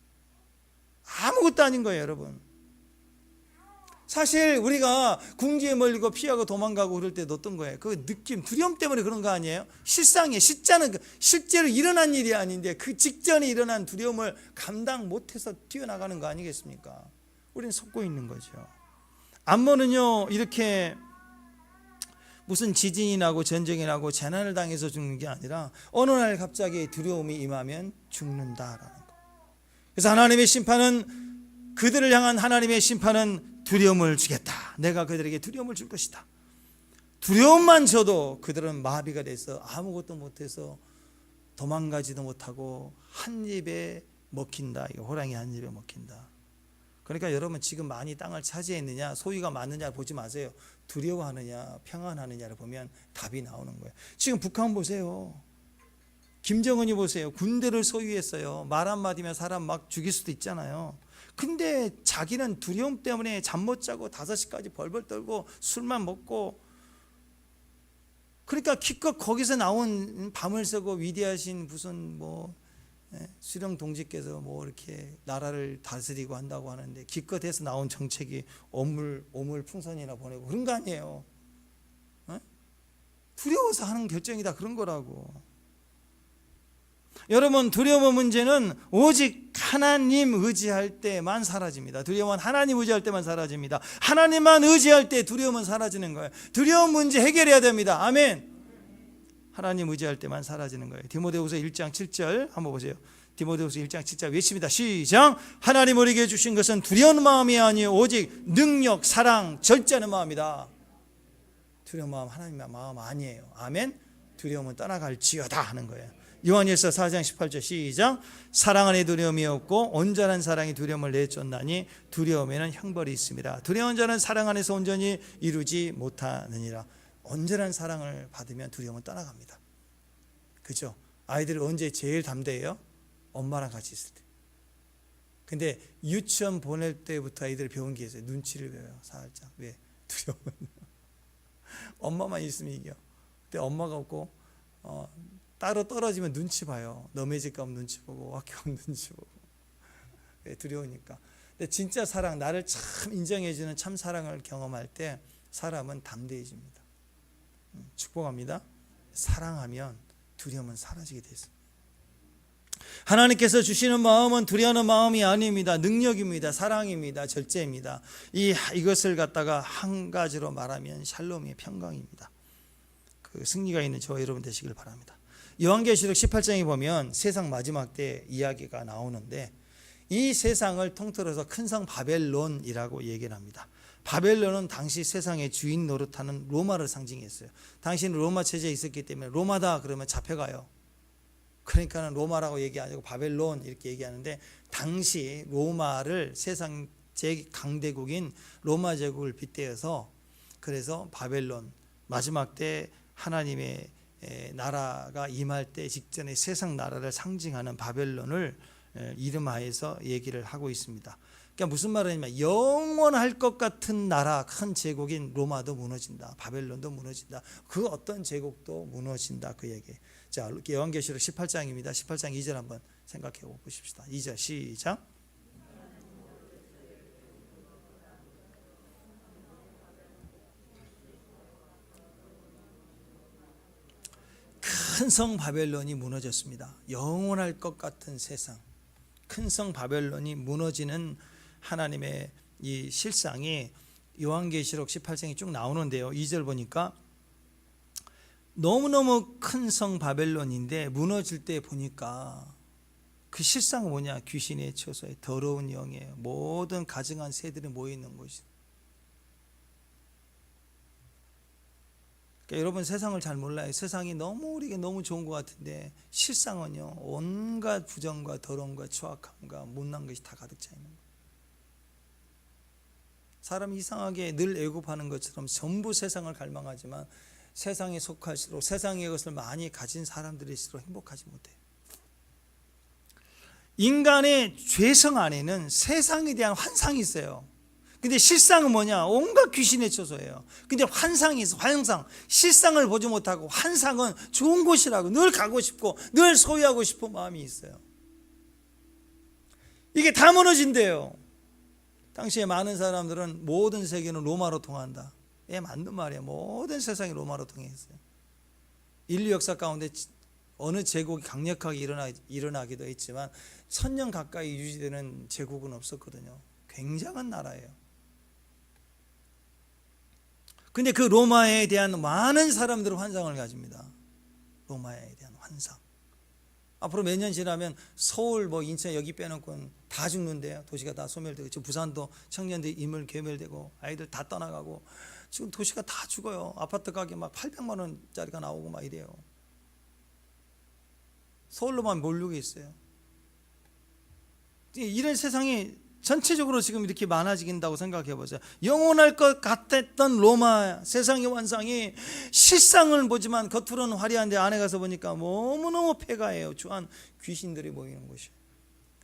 아무것도 아닌 거예요, 여러분. 사실 우리가 궁지에 몰리고 피하고 도망가고 그럴 때도 어떤 거예요? 그 느낌, 두려움 때문에 그런 거 아니에요? 실상에 실자는 실제로 일어난 일이 아닌데 그 직전에 일어난 두려움을 감당 못해서 뛰어나가는 거 아니겠습니까? 우리는 속고 있는 거죠. 암몬은요, 이렇게 무슨 지진이 나고 전쟁이 나고 재난을 당해서 죽는 게 아니라 어느 날 갑자기 두려움이 임하면 죽는다라는 거. 그래서 하나님의 심판은, 그들을 향한 하나님의 심판은 두려움을 주겠다. 내가 그들에게 두려움을 줄 것이다. 두려움만 줘도 그들은 마비가 돼서 아무것도 못해서 도망가지도 못하고 한 입에 먹힌다. 이거 호랑이 한 입에 먹힌다. 그러니까 여러분 지금 많이 땅을 차지했느냐, 소유가 많느냐를 보지 마세요. 두려워하느냐, 평안하느냐를 보면 답이 나오는 거예요. 지금 북한 보세요. 김정은이 보세요. 군대를 소유했어요. 말 한마디면 사람 막 죽일 수도 있잖아요. 근데 자기는 두려움 때문에 잠 못 자고 5시까지 벌벌 떨고 술만 먹고, 그러니까 기껏 거기서 나온 밤을 새고 위대하신 무슨 수령 동지께서 이렇게 나라를 다스리고 한다고 하는데 기껏해서 나온 정책이 오물 풍선이나 보내고 그런 거 아니에요. 두려워서 하는 결정이다 그런 거라고. 여러분, 두려움의 문제는 오직 하나님 의지할 때만 사라집니다. 두려움은 하나님 의지할 때만 사라집니다. 하나님만 의지할 때 두려움은 사라지는 거예요. 두려움 문제 해결해야 됩니다. 아멘. 하나님 의지할 때만 사라지는 거예요. 디모데후서 1장 7절 한번 보세요. 디모데후서 1장 7절 외칩니다. 시작. 하나님 우리에게 주신 것은 두려운 마음이 아니요 오직 능력, 사랑, 절제하는 마음이다. 두려운 마음 하나님의 마음 아니에요. 아멘. 두려움은 떠나갈지어다 하는 거예요. 요한일서 4장 18절 시작. 사랑 안에 두려움이 없고 온전한 사랑이 두려움을 내쫓나니 두려움에는 형벌이 있습니다. 두려운 자는 사랑 안에서 온전히 이루지 못하느니라. 온전한 사랑을 받으면 두려움은 떠나갑니다. 그죠? 아이들이 언제 제일 담대해요? 엄마랑 같이 있을 때. 근데 유치원 보낼 때부터 아이들이 배운 게 있어요. 눈치를 배워요. 살짝. 왜? 두려움은 엄마만 있으면 이겨. 근데 엄마가 없고 따로 떨어지면 눈치 봐요. 너네 집 가면 눈치 보고 학교 가면 눈치 보고. 왜? 두려우니까. 근데 진짜 사랑, 나를 참 인정해주는 참 사랑을 경험할 때 사람은 담대해집니다. 축복합니다. 사랑하면 두려움은 사라지게 되어 있습니다. 하나님께서 주시는 마음은 두려워하는 마음이 아닙니다. 능력입니다. 사랑입니다. 절제입니다. 이것을 갖다가 한 가지로 말하면 샬롬의 평강입니다. 그 승리가 있는 저와 여러분 되시길 바랍니다. 요한계시록 18장에 보면 세상 마지막 때 이야기가 나오는데 이 세상을 통틀어서 큰 성 바벨론이라고 얘기를 합니다. 바벨론은 당시 세상의 주인 노릇하는 로마를 상징했어요. 당시는 로마 체제에 있었기 때문에 로마다 그러면 잡혀가요. 그러니까는 로마라고 얘기 안 하고 바벨론 이렇게 얘기하는데, 당시 로마를 세상 제 강대국인 로마 제국을 빗대어서, 그래서 바벨론 마지막 때 하나님의 나라가 임할 때 직전에 세상 나라를 상징하는 바벨론을 이름하여서 얘기를 하고 있습니다. 그러니까 무슨 말이냐면 영원할 것 같은 나라, 큰 제국인 로마도 무너진다. 바벨론도 무너진다. 그 어떤 제국도 무너진다. 그 얘기. 자, 요한계시록 18장입니다. 18장 2절 한번 생각해 보십시다. 2절 시작. 큰 성 바벨론이 무너졌습니다. 영원할 것 같은 세상, 큰 성 바벨론이 무너지는 하나님의 이 실상이 요한계시록 18장에 쭉 나오는데요. 2절 보니까 너무너무 큰 성 바벨론인데 무너질 때 보니까 그 실상은 뭐냐? 귀신의 처소에 더러운 영에 모든 가증한 새들이 모여 있는 곳이. 그러니까 여러분 세상을 잘 몰라요. 세상이 너무 우리에게 너무 좋은 것 같은데 실상은요, 온갖 부정과 더러움과 추악함과 못난 것이 다 가득 차 있는 거예요. 사람이 이상하게 늘 애굽하는 것처럼 전부 세상을 갈망하지만 세상에 속할수록 세상의 것을 많이 가진 사람들일수록 행복하지 못해요. 인간의 죄성 안에는 세상에 대한 환상이 있어요. 근데 실상은 뭐냐? 온갖 귀신의 처소예요. 근데 환상이 있어. 환상. 실상을 보지 못하고 환상은 좋은 곳이라고 늘 가고 싶고 늘 소유하고 싶은 마음이 있어요. 이게 다 무너진대요. 당시에 많은 사람들은 모든 세계는 로마로 통한다. 예, 맞는 말이에요. 모든 세상이 로마로 통했어요. 인류 역사 가운데 어느 제국이 강력하게 일어나기도 했지만 1000년 가까이 유지되는 제국은 없었거든요. 굉장한 나라예요. 근데 그 로마에 대한 많은 사람들은 환상을 가집니다. 로마에 대한 환상. 앞으로 몇 년 지나면 서울, 인천 여기 빼놓고는 다 죽는데요. 도시가 다 소멸되고 지금 부산도 청년들이 인물 괴멸되고 아이들 다 떠나가고 지금 도시가 다 죽어요. 아파트 가격 막 800만 원짜리가 나오고 막 이래요. 서울로만 몰리고 있어요. 이런 세상이 전체적으로 지금 이렇게 많아진다고 생각해 보세요. 영원할 것 같았던 로마 세상의 환상이 실상을 보지만 겉으로는 화려한데 안에 가서 보니까 너무너무 폐가예요. 주한 귀신들이 모이는 곳이에요.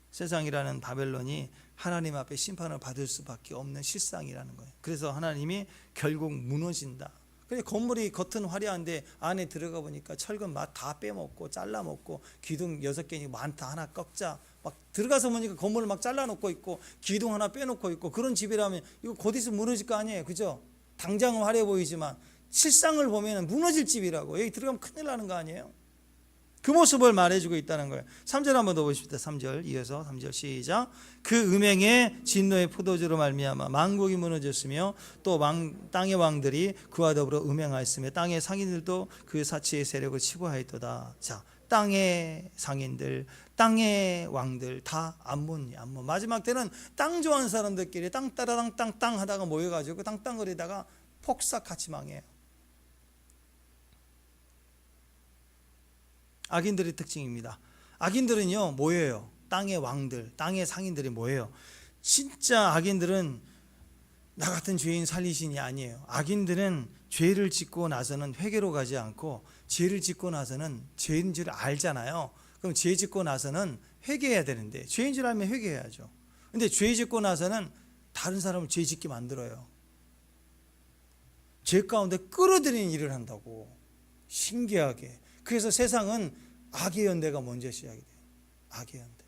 세상이라는 바벨론이 하나님 앞에 심판을 받을 수밖에 없는 실상이라는 거예요. 그래서 하나님이 결국 무너진다. 근데 건물이 겉은 화려한데 안에 들어가 보니까 철근 막 다 빼먹고 잘라먹고 기둥 6개니 많다 하나 꺾자 막 들어가서 보니까 건물을 막 잘라놓고 있고 기둥 하나 빼놓고 있고 그런 집이라면 이거 곧 있으면 무너질 거 아니에요. 그죠? 당장은 화려해 보이지만 실상을 보면 무너질 집이라고. 여기 들어가면 큰일 나는 거 아니에요? 그 모습을 말해주고 있다는 거예요. 3절 한번 더 보십시다. 3절 이어서 3절 시작. 그 음행에 진노의 포도주로 말미암아 만국이 무너졌으며 또 땅의 왕들이 그와 더불어 음행하였으며 땅의 상인들도 그 사치의 세력을 치고하였도다. 자, 땅의 상인들, 땅의 왕들 다 암몬. 마지막 때는 땅 좋아하는 사람들끼리 땅 따라당 땅 하다가 모여가지고 땅거리다가 폭삭 같이 망해요. 악인들의 특징입니다. 악인들은요 모여요. 땅의 왕들, 땅의 상인들이 모여요. 진짜 악인들은 나 같은 죄인 살리신이 아니에요. 악인들은 죄를 짓고 나서는 회개로 가지 않고 죄를 짓고 나서는 죄인 줄 알잖아요. 그럼 죄 짓고 나서는 회개해야 되는데 죄인 줄 알면 회개해야죠. 근데 죄 짓고 나서는 다른 사람을 죄 짓게 만들어요. 죄 가운데 끌어들이는 일을 한다고. 신기하게. 그래서 세상은 악의 연대가 먼저 시작이 돼요. 악의 연대.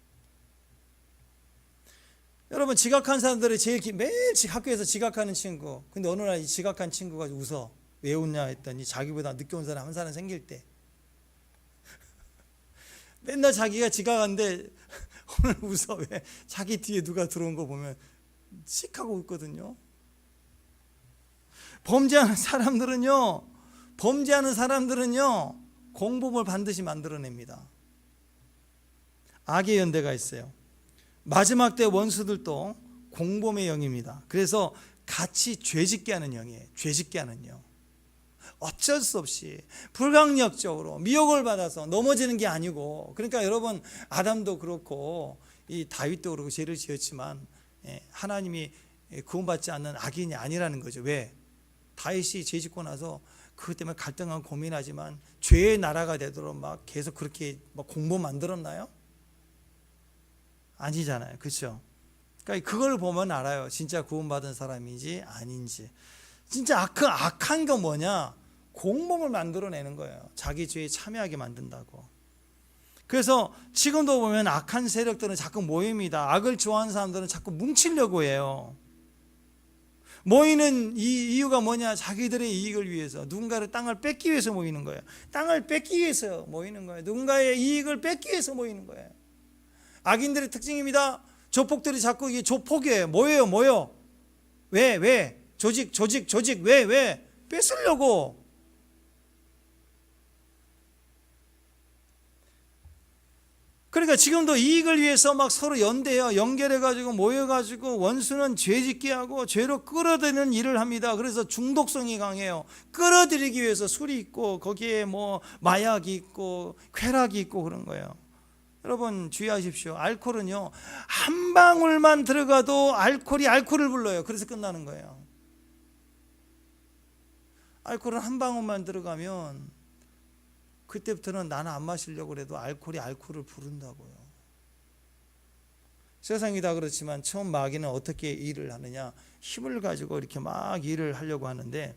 여러분 지각한 사람들이 매일 학교에서 지각하는 친구. 근데 어느 날 이 지각한 친구가 웃어. 왜 웃냐 했더니 자기보다 늦게 온 사람 한 사람 생길 때. 맨날 자기가 지각한데 오늘 웃어. 왜? 자기 뒤에 누가 들어온 거 보면 씩 하고 웃거든요. 범죄하는 사람들은요 공범을 반드시 만들어냅니다. 악의 연대가 있어요. 마지막 때 원수들도 공범의 영입니다. 그래서 같이 죄짓게 하는 영이에요. 죄짓게 하는 영. 어쩔 수 없이 불강력적으로 미혹을 받아서 넘어지는 게 아니고, 그러니까 여러분 아담도 그렇고 이 다윗도 그렇고 죄를 지었지만 하나님이 구원받지 않는 악인이 아니라는 거죠. 왜? 다윗이 죄 짓고 나서 그것 때문에 갈등하고 고민하지만 죄의 나라가 되도록 막 계속 그렇게 막 공범 만들었나요? 아니잖아요. 그렇죠? 그러니까 그걸 보면 알아요. 진짜 구원받은 사람인지 아닌지. 진짜 악한 거 뭐냐? 공범을 만들어내는 거예요. 자기 죄에 참여하게 만든다고. 그래서 지금도 보면 악한 세력들은 자꾸 모입니다. 악을 좋아하는 사람들은 자꾸 뭉치려고 해요. 모이는 이유가 뭐냐? 자기들의 이익을 위해서, 누군가를 땅을 뺏기 위해서 모이는 거예요. 땅을 뺏기 위해서 모이는 거예요. 누군가의 이익을 뺏기 위해서 모이는 거예요. 악인들의 특징입니다. 조폭들이 자꾸 이게 조폭이에요. 뭐예요? 왜? 조직, 왜? 뺏으려고. 그러니까 지금도 이익을 위해서 막 서로 연결해가지고 모여가지고 원수는 죄짓게 하고 죄로 끌어들이는 일을 합니다. 그래서 중독성이 강해요. 끌어들이기 위해서 술이 있고 거기에 뭐 마약이 있고 쾌락이 있고 그런 거예요. 여러분 주의하십시오. 알코올은요, 한 방울만 들어가도 알코올을 불러요. 그래서 끝나는 거예요. 알코올은 한 방울만 들어가면 그때부터는 나는 안 마시려고 해도 알코올을 부른다고요. 세상이 다 그렇지만 처음 마귀는 어떻게 일을 하느냐? 힘을 가지고 이렇게 막 일을 하려고 하는데,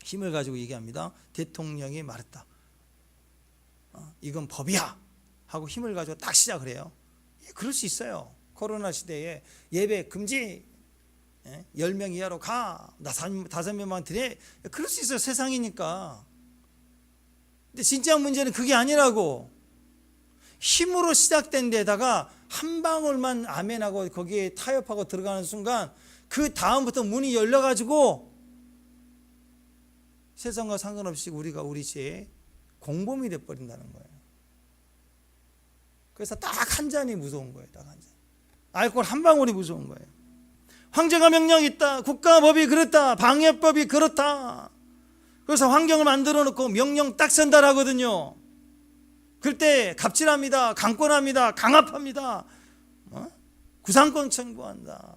힘을 가지고 얘기합니다. 대통령이 말했다. 이건 법이야 하고 힘을 가지고 딱 시작을 해요. 그럴 수 있어요. 코로나 시대에 예배 금지, 10명 이하로 가, 5명만 드려. 그럴 수 있어요. 세상이니까. 근데 진짜 문제는 그게 아니라고. 힘으로 시작된 데다가 한 방울만 아멘하고 거기에 타협하고 들어가는 순간 그 다음부터 문이 열려가지고 세상과 상관없이 우리가 우리 죄에 공범이 돼버린다는 거예요. 그래서 딱 한 잔이 무서운 거예요. 딱 한 잔. 알코올 한 방울이 무서운 거예요. 황제가 명령이 있다. 국가법이 그렇다. 방해법이 그렇다. 그래서 환경을 만들어 놓고 명령 딱 전달하거든요. 그럴 때 갑질합니다. 강권합니다. 강압합니다. 구상권 청구한다.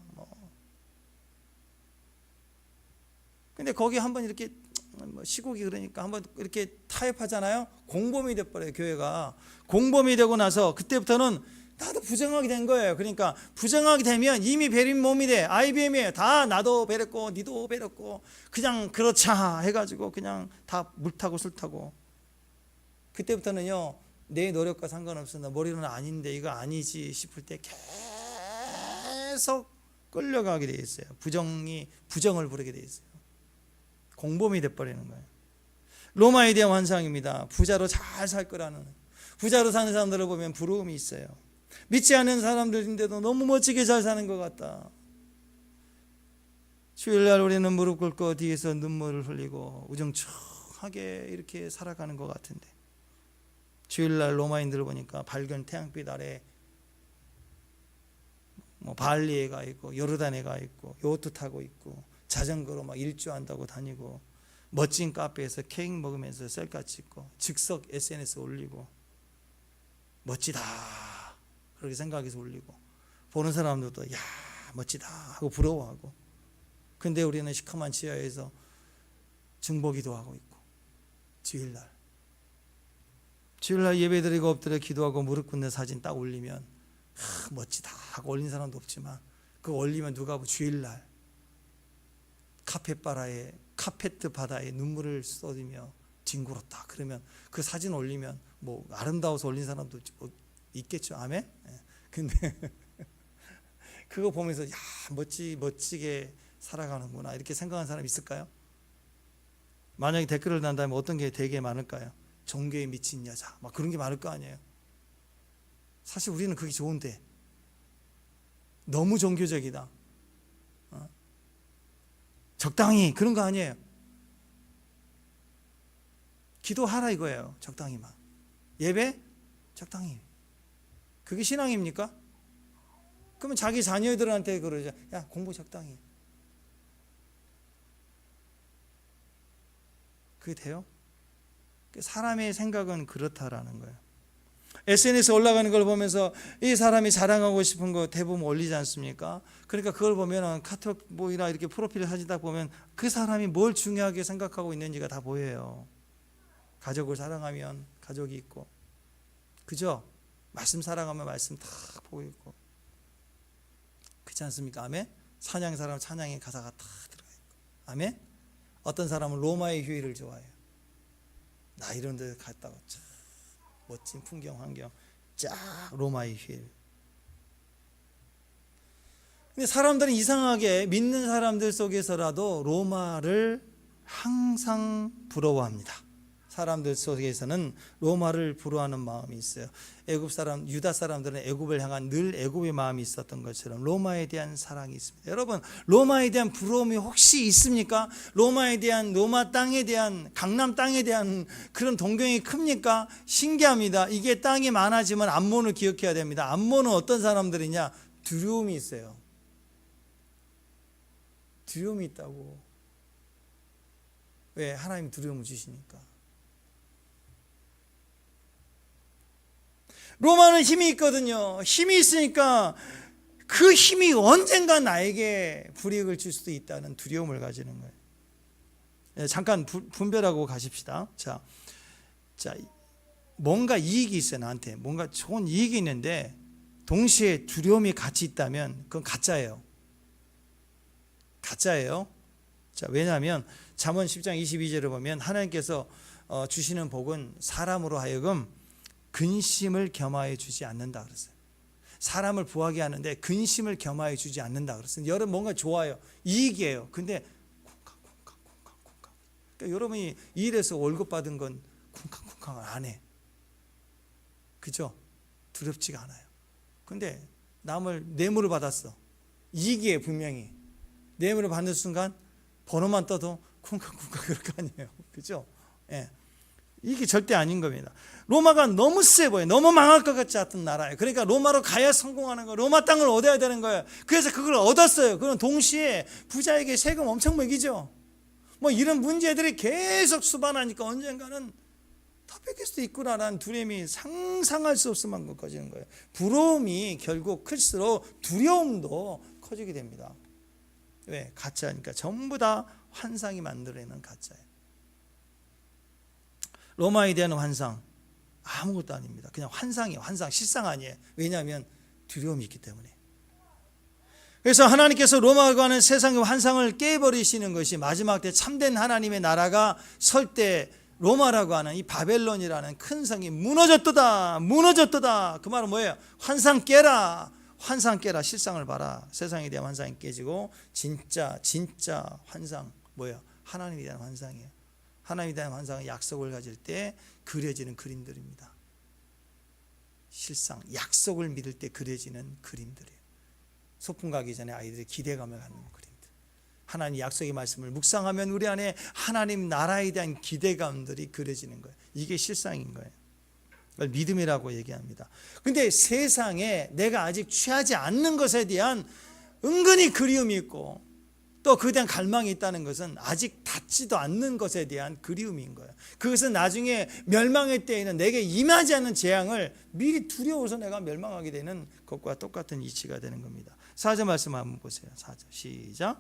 근데 거기 한번 이렇게 시국이 그러니까 한번 이렇게 타협하잖아요. 공범이 돼버려요. 교회가 공범이 되고 나서 그때부터는 나도 부정하게 된 거예요. 그러니까 부정하게 되면 이미 베린 몸이 돼. IBM이에요. 다 나도 베렸고 니도 베렸고 그냥 그렇자 해가지고 그냥 다 물 타고 술 타고. 그때부터는요, 내 노력과 상관없어. 나 머리로는 아닌데 이거 아니지 싶을 때 계속 끌려가게 돼 있어요. 부정을 부르게 돼 있어요. 공범이 돼버리는 거예요. 로마에 대한 환상입니다. 부자로 잘 살 거라는. 부자로 사는 사람들을 보면 부러움이 있어요. 믿지 않는 사람들인데도 너무 멋지게 잘 사는 것 같다. 주일날 우리는 무릎 꿇고 뒤에서 눈물을 흘리고 우중충하게 이렇게 살아가는 것 같은데, 주일날 로마인들을 보니까 밝은 태양빛 아래 발리에 가 있고 요르단에 가 있고 요트 타고 있고 자전거로 막 일주한다고 다니고 멋진 카페에서 케이크 먹으면서 셀카 찍고 즉석 SNS 올리고 멋지다 그렇게 생각해서 올리고, 보는 사람들도 야 멋지다 하고 부러워하고. 근데 우리는 시커먼 지하에서 중보기도 하고 있고, 주일날 예배드리고 엎드려 기도하고 무릎 꿇는 사진 딱 올리면 멋지다 하고 올린 사람도 없지만, 그거 올리면 누가 보고 주일날 카페트 바다에 눈물을 쏟으며 뒹굴었다 그러면 그 사진 올리면 뭐 아름다워서 올린 사람도 있겠죠. 아멘. 근데 그거 보면서 야 멋지게 살아가는구나 이렇게 생각하는 사람 있을까요? 만약에 댓글을 단다면 어떤 게 되게 많을까요? 종교에 미친 여자 막 그런 게 많을 거 아니에요. 사실 우리는 그게 좋은데 너무 종교적이다, 적당히 그런 거 아니에요. 기도하라 이거예요. 적당히만. 예배 적당히. 그게 신앙입니까? 그러면 자기 자녀들한테 그러죠. 야 공부 적당히. 그게 돼요? 사람의 생각은 그렇다라는 거예요. SNS 올라가는 걸 보면서 이 사람이 자랑하고 싶은 거 대부분 올리지 않습니까? 그러니까 그걸 보면 카톡 뭐이나 이렇게 프로필 사진 딱 보면 그 사람이 뭘 중요하게 생각하고 있는지가 다 보여요. 가족을 사랑하면 가족이 있고, 그죠? 말씀 사랑하면 말씀 다 보고 있고. 그렇지 않습니까? 아멘. 찬양 사람 찬양의 가사가 다 들어가 있고, 아멘. 어떤 사람은 로마의 휴일을 좋아해요. 나 이런 데 갔다가 쫙 멋진 풍경 환경 쫙 로마의 휴일. 근데 사람들은 이상하게 믿는 사람들 속에서라도 로마를 항상 부러워합니다. 사람들 속에서는 로마를 부러워하는 마음이 있어요. 애굽 사람, 유다 사람들은 애굽을 향한 늘 애굽의 마음이 있었던 것처럼 로마에 대한 사랑이 있습니다. 여러분, 로마에 대한 부러움이 혹시 있습니까? 로마에 대한, 로마 땅에 대한, 강남 땅에 대한 그런 동경이 큽니까? 신기합니다. 이게 땅이 많아지면 암몬을 기억해야 됩니다. 암몬은 어떤 사람들이냐? 두려움이 있어요. 두려움이 있다고. 왜? 하나님 두려움을 주시니까. 로마는 힘이 있거든요. 힘이 있으니까 그 힘이 언젠가 나에게 불이익을 줄 수도 있다는 두려움을 가지는 거예요. 잠깐 분별하고 가십시다. 자, 뭔가 이익이 있어요. 나한테 뭔가 좋은 이익이 있는데 동시에 두려움이 같이 있다면 그건 가짜예요. 가짜예요. 자, 왜냐하면 잠언 10장 22절을 보면 하나님께서 주시는 복은 사람으로 하여금 근심을 겸하여 주지 않는다 그랬어요. 사람을 부하게 하는데 근심을 겸하여 주지 않는다 그랬어요. 여러분 뭔가 좋아요. 이익이에요. 근데 쿵쾅쿵쾅쿵쾅쿵쾅. 그러니까 여러분이 일해서 월급 받은 건 쿵쾅쿵쾅을 안 해. 그죠? 두렵지가 않아요. 근데 남을 뇌물을 받았어. 이익이에요. 분명히. 뇌물을 받는 순간 번호만 떠도 쿵쾅쿵쾅 그럴 거 아니에요. 그죠? 예. 이게 절대 아닌 겁니다. 로마가 너무 세 보여요. 너무 망할 것 같지 않은 나라예요. 그러니까 로마로 가야 성공하는 거예요. 로마 땅을 얻어야 되는 거예요. 그래서 그걸 얻었어요. 그럼 동시에 부자에게 세금 엄청 매기죠. 뭐 이런 문제들이 계속 수반하니까 언젠가는 더 뺏길 수도 있구나라는 두려움이 상상할 수 없을 만큼 커지는 거예요. 부러움이 결국 클수록 두려움도 커지게 됩니다. 왜? 가짜니까. 전부 다 환상이 만들어내는 가짜예요. 로마에 대한 환상 아무것도 아닙니다. 그냥 환상이에요. 환상, 실상 아니에요. 왜냐하면 두려움이 있기 때문에. 그래서 하나님께서 로마와 관한 세상의 환상을 깨버리시는 것이 마지막 때 참된 하나님의 나라가 설 때 로마라고 하는 이 바벨론이라는 큰 성이 무너졌도다. 무너졌도다. 그 말은 뭐예요? 환상 깨라. 환상 깨라. 실상을 봐라. 세상에 대한 환상이 깨지고 진짜 환상 뭐예요? 하나님에 대한 환상이에요. 하나님에 대한 환상은 약속을 가질 때 그려지는 그림들입니다. 실상, 약속을 믿을 때 그려지는 그림들이에요. 소풍 가기 전에 아이들이 기대감을 갖는 그림들. 하나님 약속의 말씀을 묵상하면 우리 안에 하나님 나라에 대한 기대감들이 그려지는 거예요. 이게 실상인 거예요. 그걸 믿음이라고 얘기합니다. 근데 세상에 내가 아직 취하지 않는 것에 대한 은근히 그리움이 있고 또 그에 대한 갈망이 있다는 것은 아직 닿지도 않는 것에 대한 그리움인 거예요. 그것은 나중에 멸망의 때에는 내게 임하지 않는 재앙을 미리 두려워서 내가 멸망하게 되는 것과 똑같은 이치가 되는 겁니다. 4절 말씀 한번 보세요. 4절 시작.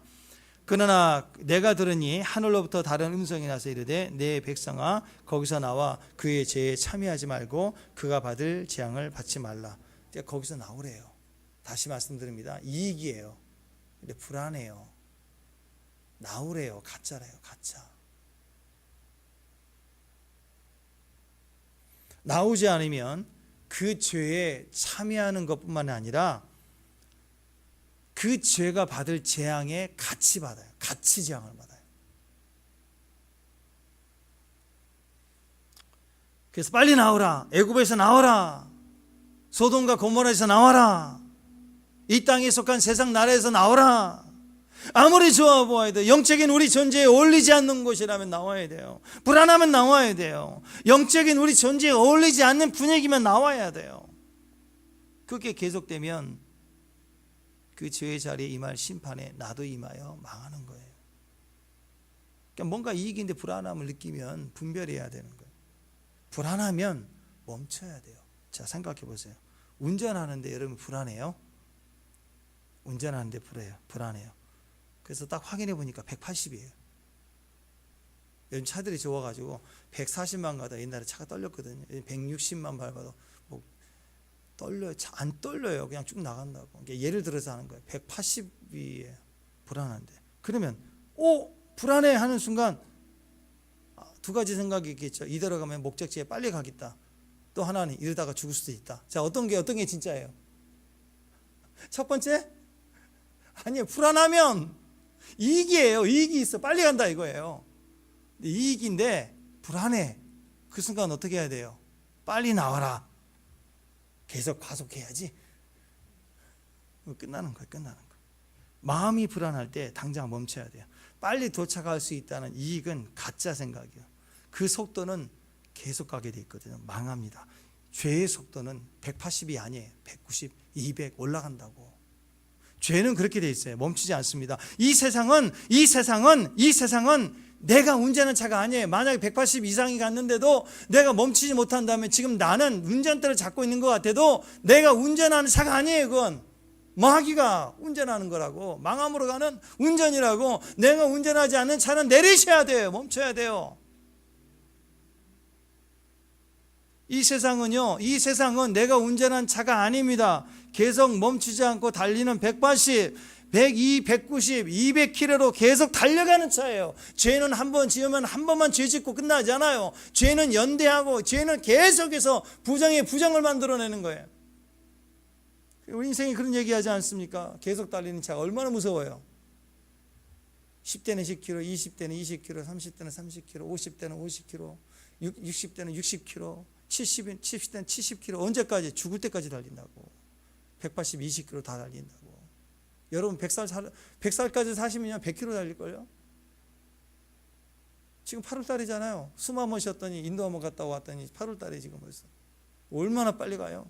그러나 내가 들으니 하늘로부터 다른 음성이 나서 이르되 내 백성아 거기서 나와 그의 죄에 참여하지 말고 그가 받을 재앙을 받지 말라. 그러니까 거기서 나오래요. 다시 말씀드립니다. 이익이에요. 근데 불안해요. 나오래요. 가짜래요. 가짜. 나오지 않으면 그 죄에 참여하는 것뿐만 아니라 그 죄가 받을 재앙에 같이 받아요. 같이 재앙을 받아요. 그래서 빨리 나오라. 애굽에서 나오라. 소돔과 고모라에서 나와라. 이 땅에 속한 세상 나라에서 나오라. 아무리 좋아 보아도 영적인 우리 존재에 어울리지 않는 곳이라면 나와야 돼요. 불안하면 나와야 돼요. 영적인 우리 존재에 어울리지 않는 분위기면 나와야 돼요. 그게 계속되면 그 죄의 자리에 임할 심판에 나도 임하여 망하는 거예요. 그러니까 뭔가 이익인데 불안함을 느끼면 분별해야 되는 거예요. 불안하면 멈춰야 돼요. 자, 생각해 보세요. 운전하는데 여러분 불안해요? 운전하는데 불안해요. 그래서 딱 확인해 보니까 180이에요. 요즘 차들이 좋아가지고 140만 가다 옛날에 차가 떨렸거든요. 160만 밟아도 뭐 떨려요. 안 떨려요. 그냥 쭉 나간다고. 그러니까 예를 들어서 하는 거예요. 180이 불안한데. 그러면 불안해 하는 순간 두 가지 생각이 있겠죠. 이대로 가면 목적지에 빨리 가겠다. 또 하나는 이러다가 죽을 수도 있다. 자, 어떤 게 진짜예요? 첫 번째? 아니요. 불안하면 이익이에요. 이익이 있어. 빨리 간다 이거예요. 이익인데 불안해. 그 순간 어떻게 해야 돼요? 빨리 나와라. 계속 과속해야지. 끝나는 거예요. 마음이 불안할 때 당장 멈춰야 돼요. 빨리 도착할 수 있다는 이익은 가짜 생각이에요. 그 속도는 계속 가게 돼 있거든요. 망합니다. 죄의 속도는 180이 아니에요. 190, 200 올라간다고. 죄는 그렇게 돼 있어요. 멈추지 않습니다. 이 세상은 내가 운전하는 차가 아니에요. 만약에 180 이상이 갔는데도 내가 멈추지 못한다면 지금 나는 운전대를 잡고 있는 것 같아도 내가 운전하는 차가 아니에요. 그건 마귀가 운전하는 거라고. 망함으로 가는 운전이라고. 내가 운전하지 않는 차는 내리셔야 돼요. 멈춰야 돼요. 이 세상은 내가 운전한 차가 아닙니다. 계속 멈추지 않고 달리는 180, 102, 190, 200km로 계속 달려가는 차예요. 죄는 한 번 지으면 한 번만 죄 짓고 끝나지 않아요. 죄는 연대하고 죄는 계속해서 부정에 부정을 만들어내는 거예요. 우리 인생이 그런 얘기하지 않습니까? 계속 달리는 차가 얼마나 무서워요. 10대는 10km, 20대는 20km, 30대는 30km, 50대는 50km, 60대는 60km, 70대는 70km. 언제까지? 죽을 때까지 달린다고. 180, 20km 다 달린다고. 여러분 100살까지 사시면 100km 달릴걸요? 지금 8월 달이잖아요. 숨 한번 쉬었더니 인도 한번 갔다 왔더니 8월 달에 지금 벌써. 얼마나 빨리 가요?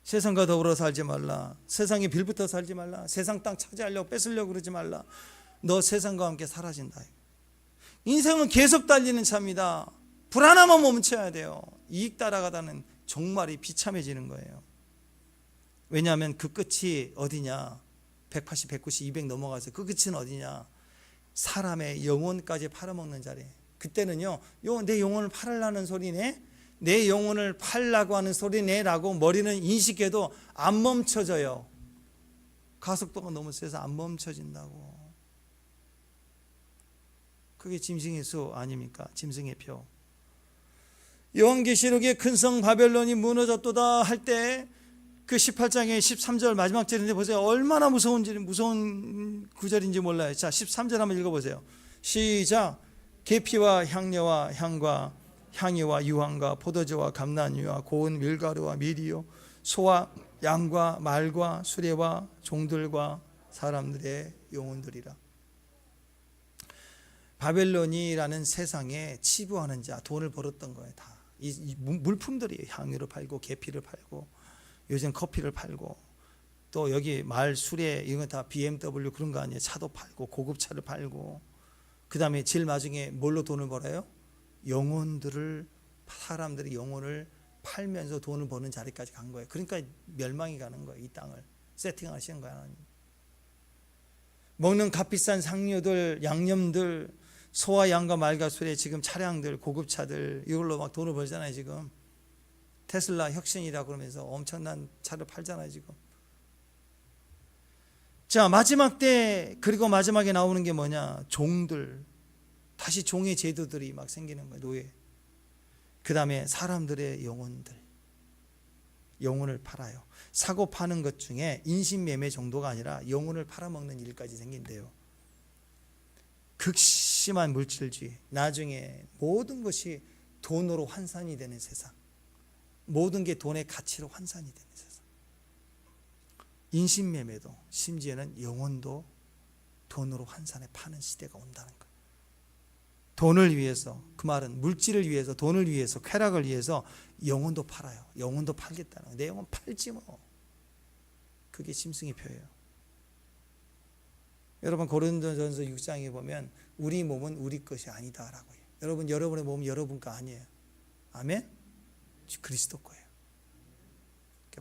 세상과 더불어 살지 말라. 세상에 빌붙어 살지 말라. 세상 땅 차지하려고 뺏으려고 그러지 말라. 너 세상과 함께 사라진다. 인생은 계속 달리는 차입니다. 불안하면 멈춰야 돼요. 이익 따라가다는 종말이 비참해지는 거예요. 왜냐하면 그 끝이 어디냐? 180, 190, 200 넘어가서 그 끝은 어디냐? 사람의 영혼까지 팔아먹는 자리. 그때는요, 내 영혼을 팔으려는 소리네? 내 영혼을 팔라고 하는 소리네? 라고 머리는 인식해도 안 멈춰져요. 가속도가 너무 세서 안 멈춰진다고. 그게 짐승의 수 아닙니까? 짐승의 표. 요한계시록에 큰 성 바벨론이 무너졌도다 할 때 그 18장의 13절 마지막 절인데 보세요. 얼마나 무서운 구절인지 몰라요. 자, 13절 한번 읽어보세요. 시작. 계피와 향료와 향과 향유와 유황과 포도주와 감난유와 고운 밀가루와 밀이요 소와 양과 말과 수레와 종들과 사람들의 영혼들이라. 바벨론이라는 세상에 치부하는 자, 돈을 벌었던 거예요. 다 이 물품들이에요. 향유를 팔고 계피를 팔고 요즘 커피를 팔고 또 여기 말, 수레 이런 거 다 BMW 그런 거 아니에요. 차도 팔고 고급차를 팔고 그 다음에 제일 나중에 뭘로 돈을 벌어요? 영혼들을, 사람들이 영혼을 팔면서 돈을 버는 자리까지 간 거예요. 그러니까 멸망이 가는 거예요. 이 땅을 세팅하시는 거야. 먹는 값비싼 상류들, 양념들, 소와 양과 말과 수레, 지금 차량들, 고급차들 이걸로 막 돈을 벌잖아요. 지금 테슬라 혁신이라 그러면서 엄청난 차를 팔잖아요. 지금. 자, 마지막 때, 그리고 마지막에 나오는 게 뭐냐? 종들. 다시 종의 제도들이 막 생기는 거예요. 노예. 그 다음에 사람들의 영혼들. 영혼을 팔아요. 사고 파는 것 중에 인신매매 정도가 아니라 영혼을 팔아먹는 일까지 생긴대요. 극심한 물질주의. 나중에 모든 것이 돈으로 환산이 되는 세상. 모든 게 돈의 가치로 환산이 되는 세상. 인신매매도, 심지어는 영혼도 돈으로 환산해 파는 시대가 온다는 거예요. 돈을 위해서, 그 말은 물질을 위해서, 돈을 위해서, 쾌락을 위해서 영혼도 팔아요. 영혼도 팔겠다는 거예요. 내 영혼 팔지 뭐. 그게 짐승의 표예요. 여러분 고린도전서 6장에 보면 우리 몸은 우리 것이 아니다라고 해요. 여러분, 여러분의 몸은 여러분 거 아니에요. 아멘? 그리스도 거예요.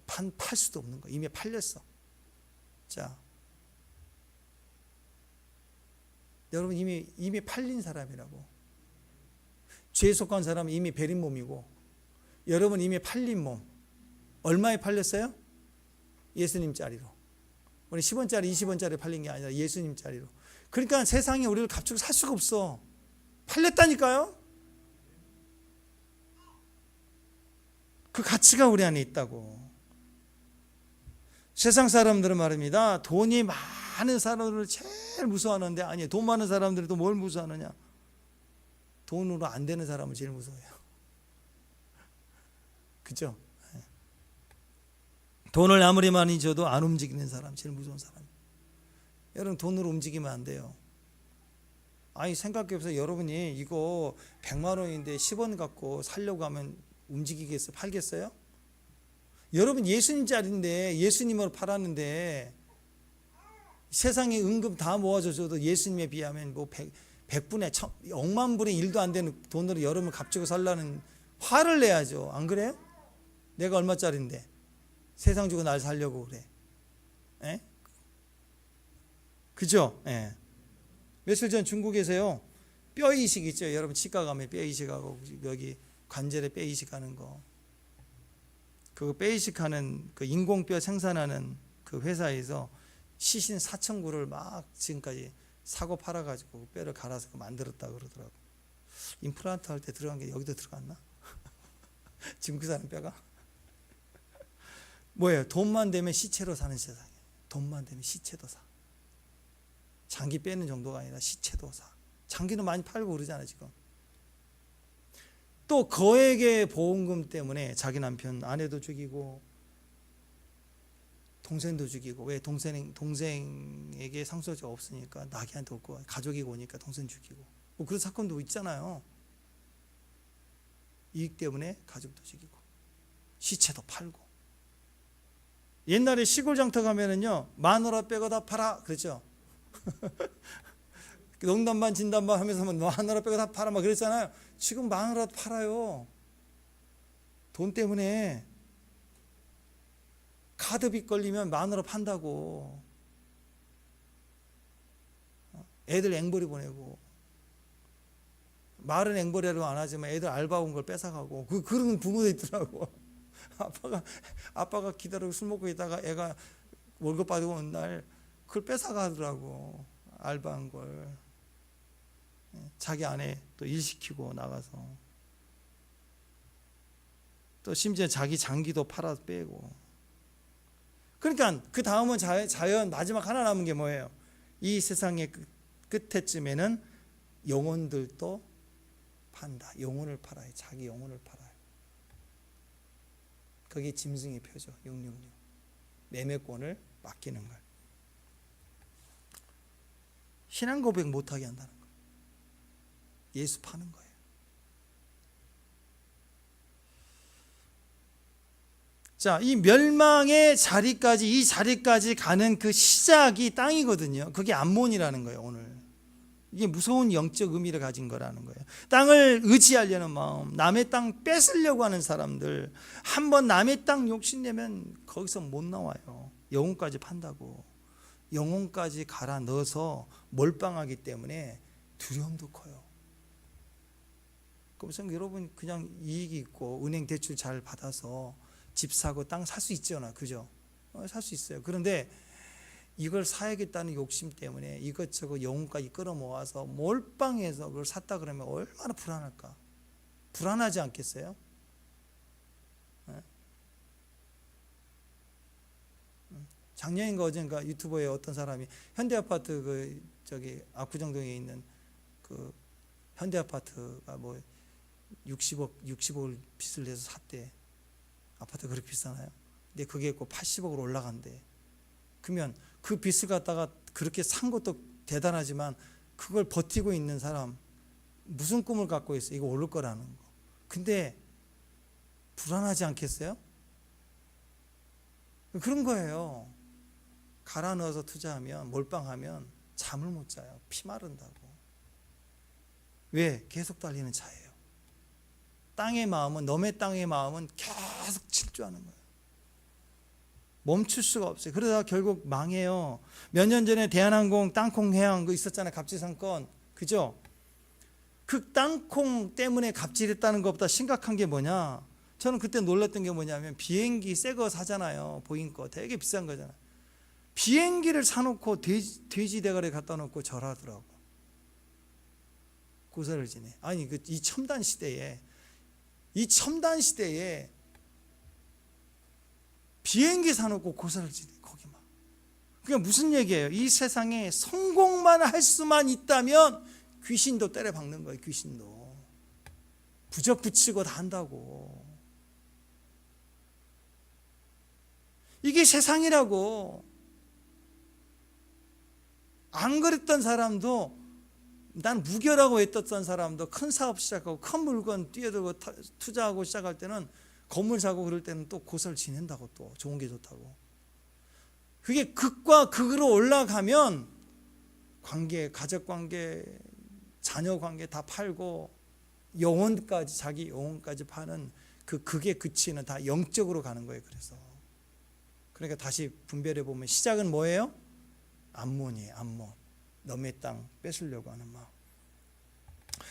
팔 수도 없는 거예요. 이미 팔렸어. 자, 여러분 이미 팔린 사람이라고. 죄에 속한 사람은 이미 베린 몸이고, 여러분 이미 팔린 몸. 얼마에 팔렸어요? 예수님 짜리로. 우리 10원짜리 20원짜리 팔린 게 아니라 예수님 짜리로. 그러니까 세상에 우리를 값주고 살 수가 없어. 팔렸다니까요. 그 가치가 우리 안에 있다고. 세상 사람들은 말입니다, 돈이 많은 사람들을 제일 무서워하는데, 아니에요. 돈 많은 사람들이 또 뭘 무서워하느냐? 돈으로 안 되는 사람을 제일 무서워해요. 그죠? 돈을 아무리 많이 줘도 안 움직이는 사람, 제일 무서운 사람. 여러분, 돈으로 움직이면 안 돼요. 아니, 생각해보세요. 여러분이 이거 100만 원인데 10원 갖고 살려고 하면 움직이겠어요? 팔겠어요? 여러분, 예수님 짜리인데, 예수님으로 팔았는데, 세상에 은금 다 모아줘도 예수님에 비하면 뭐 100분의 100만 분의 1도 안 되는 돈으로 여러분을 값주고 살라는, 화를 내야죠. 안 그래요? 내가 얼마짜리인데 세상 주고 날 살려고 그래. 에? 그죠? 예. 며칠 전 중국에서요, 뼈 이식 있죠. 여러분 치과 가면 뼈 이식하고 여기 관절에 뼈 이식하는 거, 그 뼈 이식하는 그 인공뼈 생산하는 그 회사에서 시신 4,000구를 막 지금까지 사고 팔아가지고 뼈를 갈아서 만들었다 그러더라고. 임플란트 할 때 들어간 게 여기도 들어갔나? 지금 그 사람 뼈가 뭐예요? 돈만 되면 시체로 사는 세상이에요. 돈만 되면 시체도 사. 장기 빼는 정도가 아니라 시체도 사. 장기도 많이 팔고 그러잖아요 지금. 또 거액의 보험금 때문에 자기 남편, 아내도 죽이고 동생도 죽이고. 왜? 동생에게 상속자가 없으니까 나귀한테 없고, 가족이 오니까 동생 죽이고. 뭐 그런 사건도 있잖아요. 이익 때문에 가족도 죽이고 시체도 팔고. 옛날에 시골 장터 가면은요, 마누라 빼고 다 팔아 그랬죠. 농담반 진담반 하면서 마누라 빼고 다 팔아 막 그랬잖아요. 지금 마누라 팔아요. 돈 때문에. 카드빚 걸리면 마누라 판다고. 애들 앵벌이 보내고. 말은 앵벌이라고 안 하지만 애들 알바 온 걸 뺏어가고. 그런 부모도 있더라고. 아빠가 기다리고 술 먹고 있다가 애가 월급 받고 온 날 그걸 뺏어가더라고. 알바한 걸. 자기 아내 또 일 시키고 나가서. 또 심지어 자기 장기도 팔아 빼고. 그러니까 그 다음은 자연 마지막 하나 남은 게 뭐예요? 이 세상의 끝에쯤에는 영혼들도 판다. 영혼을 팔아요. 자기 영혼을 팔아요. 그게 짐승의 표죠. 666. 매매권을 맡기는 걸. 신앙 고백 못하게 한다는 거예요. 예수 파는 거예요. 자, 이 멸망의 자리까지, 이 자리까지 가는 그 시작이 땅이거든요. 그게 암몬이라는 거예요, 오늘. 이게 무서운 영적 의미를 가진 거라는 거예요. 땅을 의지하려는 마음, 남의 땅 뺏으려고 하는 사람들, 한번 남의 땅 욕심내면 거기서 못 나와요. 영혼까지 판다고. 영혼까지 갈아 넣어서 몰빵하기 때문에 두려움도 커요. 그래서 여러분 그냥 이익이 있고 은행 대출 잘 받아서 집 사고 땅 살 수 있잖아, 그죠? 살 수 있어요. 그런데 이걸 사야겠다는 욕심 때문에 이것저것 영혼까지 끌어모아서 몰빵해서 그걸 샀다 그러면 얼마나 불안할까? 불안하지 않겠어요? 작년인가 어젠가 유튜버에 어떤 사람이 현대아파트 압구정동에 있는 그 현대아파트가 뭐 60억을 빚을 내서 샀대. 아파트 그렇게 비싸나요? 근데 그게 꼭 80억으로 올라간대. 그러면 그 빚을 갖다가 그렇게 산 것도 대단하지만 그걸 버티고 있는 사람 무슨 꿈을 갖고 있어? 이거 오를 거라는 거. 근데 불안하지 않겠어요? 그런 거예요. 갈아 넣어서 투자하면, 몰빵하면 잠을 못 자요. 피 마른다고. 왜? 계속 달리는 차예요. 땅의 마음은, 너의 땅의 마음은 계속 질주하는 거예요. 멈출 수가 없어요. 그러다가 결국 망해요. 몇 년 전에 대한항공 땅콩 해양 그 있었잖아요. 갑질 사건. 그죠? 그 땅콩 때문에 갑질했다는 것보다 심각한 게 뭐냐, 저는 그때 놀랐던 게 뭐냐면, 비행기 새 거 사잖아요. 보잉 거 되게 비싼 거잖아요. 비행기를 사놓고 돼지 대가리 갖다 놓고 절하더라고. 고사를 지내. 아니 이 첨단 시대에 비행기 사놓고 고사를 지내. 거기만. 그게 무슨 얘기예요? 이 세상에 성공만 할 수만 있다면 귀신도 때려 박는 거예요. 귀신도 부적 붙이고 다 한다고. 이게 세상이라고. 안 그랬던 사람도, 난 무결하고 했던 사람도 큰 사업 시작하고 큰 물건 뛰어들고 투자하고 시작할 때는, 건물 사고 그럴 때는 또 고사를 지낸다고. 또 좋은 게 좋다고. 그게 극과 극으로 올라가면 관계, 가족관계, 자녀관계 다 팔고 영혼까지, 자기 영혼까지 파는 그 극의 그치는 다 영적으로 가는 거예요. 그러니까 다시 분별해 보면 시작은 뭐예요? 암몬이에요. 암몬. 남의 땅 뺏으려고 하는 마음.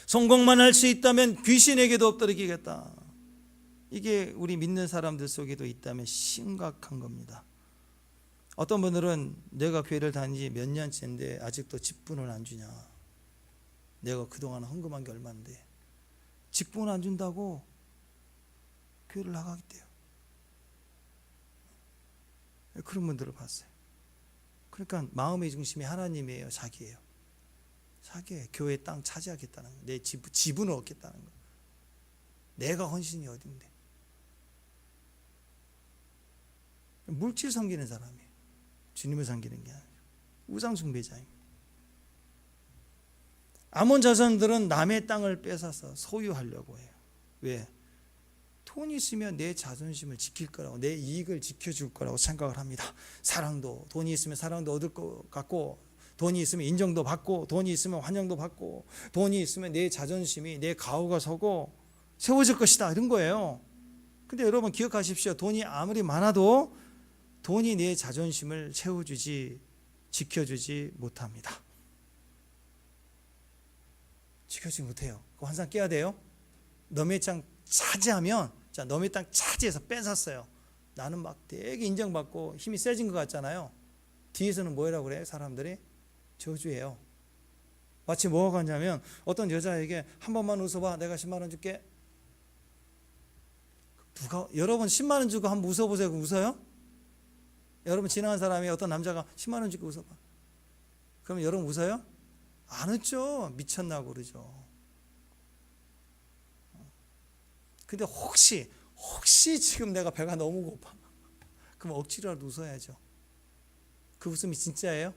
성공만 할 수 있다면 귀신에게도 엎드리겠다. 이게 우리 믿는 사람들 속에도 있다면 심각한 겁니다. 어떤 분들은 내가 교회를 다닌 지 몇 년째인데 아직도 직분을 안 주냐. 내가 그동안 헌금한 게 얼마인데 직분 안 준다고 교회를 나가겠대요. 그런 분들을 봤어요. 그러니까 마음의 중심이 하나님이에요? 자기예요? 자기예요. 교회 땅 차지하겠다는 거예요. 내 지분을 얻겠다는 거예요. 내가 헌신이 어딘데. 물질 섬기는 사람이에요. 주님을 섬기는 게 아니에요. 우상 숭배자입니다. 아몬 자손들은 남의 땅을 뺏어서 소유하려고 해요. 왜? 돈이 있으면 내 자존심을 지킬 거라고, 내 이익을 지켜줄 거라고 생각을 합니다. 사랑도, 돈이 있으면 사랑도 얻을 것 같고, 돈이 있으면 인정도 받고, 돈이 있으면 환영도 받고, 돈이 있으면 내 자존심이, 내 가오가 서고 세워질 것이다, 이런 거예요. 근데 여러분 기억하십시오. 돈이 아무리 많아도 돈이 내 자존심을 세워주지, 지켜주지 못합니다. 지켜주지 못해요. 그 환상 깨야 돼요. 너의 땅 차지하면, 자, 너의 땅 차지해서 뺏었어요. 나는 막 되게 인정받고 힘이 세진 것 같잖아요. 뒤에서는 뭐라고 그래요? 사람들이 저주해요. 마치 뭐가 같냐면, 어떤 여자에게 한 번만 웃어봐, 내가 10만 원 줄게. 여러분 10만 원 주고 한번 웃어보세요. 웃어요? 여러분 지나간 사람이 어떤 남자가 10만 원 주고 웃어봐. 그럼 여러분 웃어요? 안 웃죠. 미쳤나고 그러죠. 근데 혹시 지금 내가 배가 너무 고파, 그럼 억지로라도 웃어야죠. 그 웃음이 진짜예요?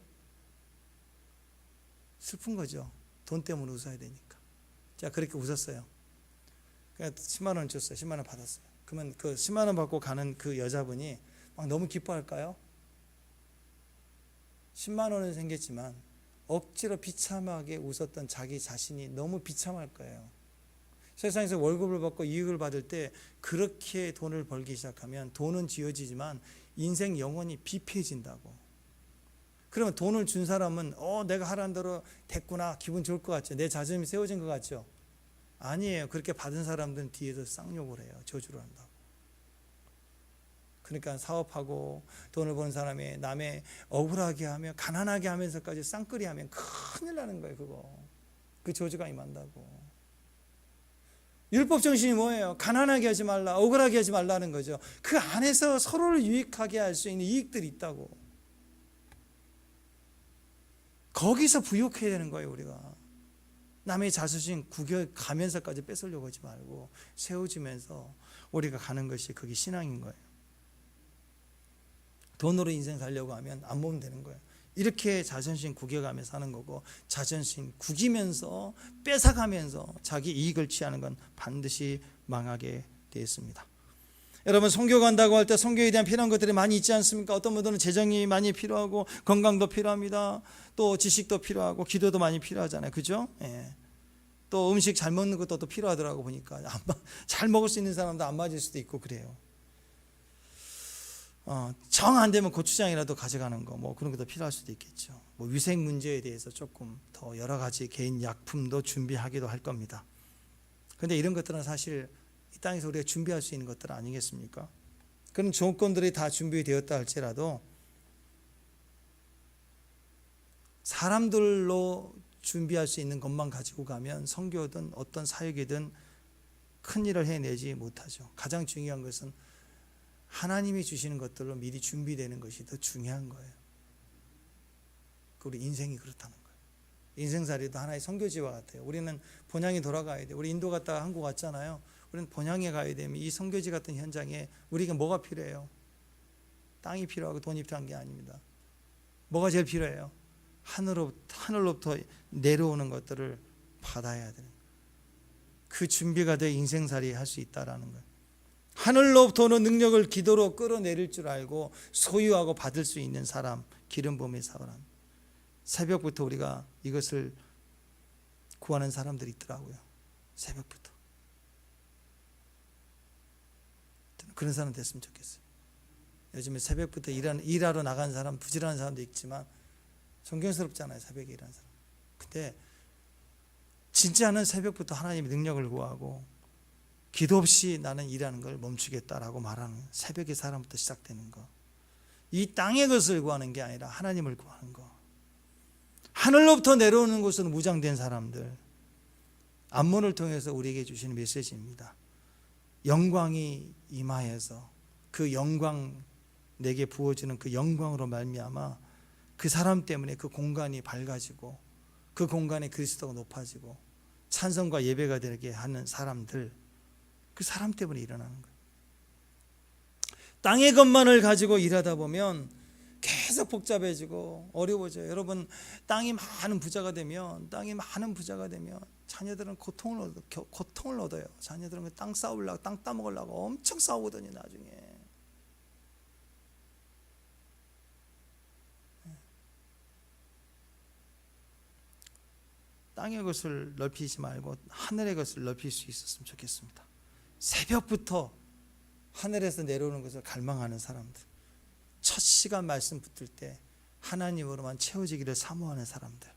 슬픈 거죠. 돈 때문에 웃어야 되니까. 자, 그렇게 웃었어요. 그러니까 10만 원 줬어요. 10만 원 받았어요. 그러면 그 10만 원 받고 가는 그 여자분이 막 너무 기뻐할까요? 10만 원은 생겼지만 억지로 비참하게 웃었던 자기 자신이 너무 비참할 거예요. 세상에서 월급을 받고 이익을 받을 때 그렇게 돈을 벌기 시작하면 돈은 쥐어지지만 인생 영혼이 비폐해진다고. 그러면 돈을 준 사람은 내가 하라는 대로 됐구나, 기분 좋을 것 같죠. 내 자존심이 세워진 것 같죠. 아니에요. 그렇게 받은 사람들은 뒤에서 쌍욕을 해요. 저주를 한다고. 그러니까 사업하고 돈을 버는 사람이 남의 억울하게 하며 가난하게 하면서까지 쌍끌이 하면 큰일 나는 거예요. 그 저주가 임한다고. 율법 정신이 뭐예요? 가난하게 하지 말라, 억울하게 하지 말라는 거죠. 그 안에서 서로를 유익하게 할 수 있는 이익들이 있다고. 거기서 부욕해야 되는 거예요. 우리가 남의 자존심 구겨가면서까지 뺏으려고 하지 말고 세워지면서 우리가 가는 것이 그게 신앙인 거예요. 돈으로 인생 살려고 하면 안 보면 되는 거예요. 이렇게 자존심 구겨가면서 사는 거고, 자존심 구기면서 뺏어가면서 자기 이익을 취하는 건 반드시 망하게 되어 있습니다. 여러분, 선교 간다고 할 때 선교에 대한 필요한 것들이 많이 있지 않습니까? 어떤 분들은 재정이 많이 필요하고 건강도 필요합니다. 또 지식도 필요하고 기도도 많이 필요하잖아요. 그죠? 예. 또 음식 잘 먹는 것도 또 필요하더라고 보니까. 잘 먹을 수 있는 사람도 안 맞을 수도 있고 그래요. 정 안 되면 고추장이라도 가져가는 거, 뭐 그런 것도 필요할 수도 있겠죠. 뭐 위생 문제에 대해서 조금 더 여러 가지 개인 약품도 준비하기도 할 겁니다. 그런데 이런 것들은 사실 이 땅에서 우리가 준비할 수 있는 것들 아니겠습니까? 그런 조건들이 다 준비되었다 할지라도 사람들로 준비할 수 있는 것만 가지고 가면 선교든 어떤 사역이든 큰 일을 해내지 못하죠. 가장 중요한 것은 하나님이 주시는 것들로 미리 준비되는 것이 더 중요한 거예요. 우리 인생이 그렇다는 거예요. 인생살이도 하나의 선교지와 같아요. 우리는 본향에 돌아가야 돼요. 우리 인도 갔다가 한국 왔잖아요. 우리는 본향에 가야 되면 이 선교지 같은 현장에 우리가 뭐가 필요해요? 땅이 필요하고 돈이 필요한 게 아닙니다. 뭐가 제일 필요해요? 하늘로부터 내려오는 것들을 받아야 되는 거예요. 그 준비가 돼 인생살이 할 수 있다라는 거예요. 하늘로부터는 능력을 기도로 끌어내릴 줄 알고 소유하고 받을 수 있는 사람, 기름 부음의 사람. 새벽부터 우리가 이것을 구하는 사람들이 있더라고요. 새벽부터. 그런 사람 됐으면 좋겠어요. 요즘에 새벽부터 일하러 나간 사람, 부지런한 사람도 있지만 존경스럽잖아요. 새벽에 일하는 사람. 근데 진짜는 새벽부터 하나님의 능력을 구하고 기도 없이 나는 일하는 걸 멈추겠다라고 말하는 새벽의 사람부터 시작되는 거. 이 땅의 것을 구하는 게 아니라 하나님을 구하는 거. 하늘로부터 내려오는 것은 무장된 사람들. 암몬을 통해서 우리에게 주시는 메시지입니다. 영광이 임하여서 그 영광, 내게 부어주는 그 영광으로 말미암아 그 사람 때문에 그 공간이 밝아지고 그 공간에 그리스도가 높아지고 찬송과 예배가 되게 하는 사람들, 그 사람 때문에 일어나는 거예요. 땅의 것만을 가지고 일하다 보면 계속 복잡해지고 어려워져요. 여러분, 땅이 많은 부자가 되면 자녀들은 고통을 얻어요. 자녀들은 땅 싸우려고, 땅 따먹으려고 엄청 싸우거든요. 나중에 땅의 것을 넓히지 말고 하늘의 것을 넓힐 수 있었으면 좋겠습니다. 새벽부터 하늘에서 내려오는 것을 갈망하는 사람들, 첫 시간 말씀 붙을 때 하나님으로만 채워지기를 사모하는 사람들,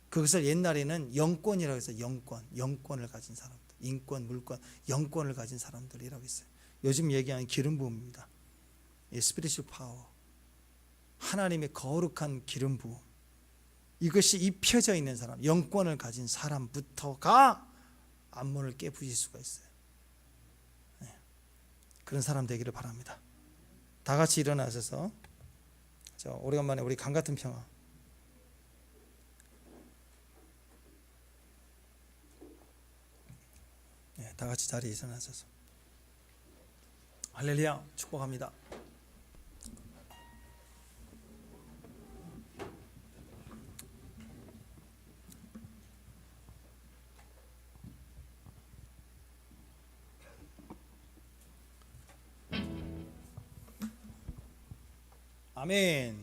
그것을 옛날에는 영권이라고 해서 영권을 가진 사람들, 인권, 물권, 영권을 가진 사람들이라고 했어요. 요즘 얘기하는 기름 부음입니다. 스피리추얼 파워, 하나님의 거룩한 기름 부음, 이것이 입혀져 있는 사람, 영권을 가진 사람부터가 암몬을 깨부실 수가 있어요. 그런 사람 되기를 바랍니다. 다 같이 일어나셔서 오래간만에 우리 강 같은 평화. 다 같이 자리에 일어나셔서 할렐루야 축복합니다. 아멘.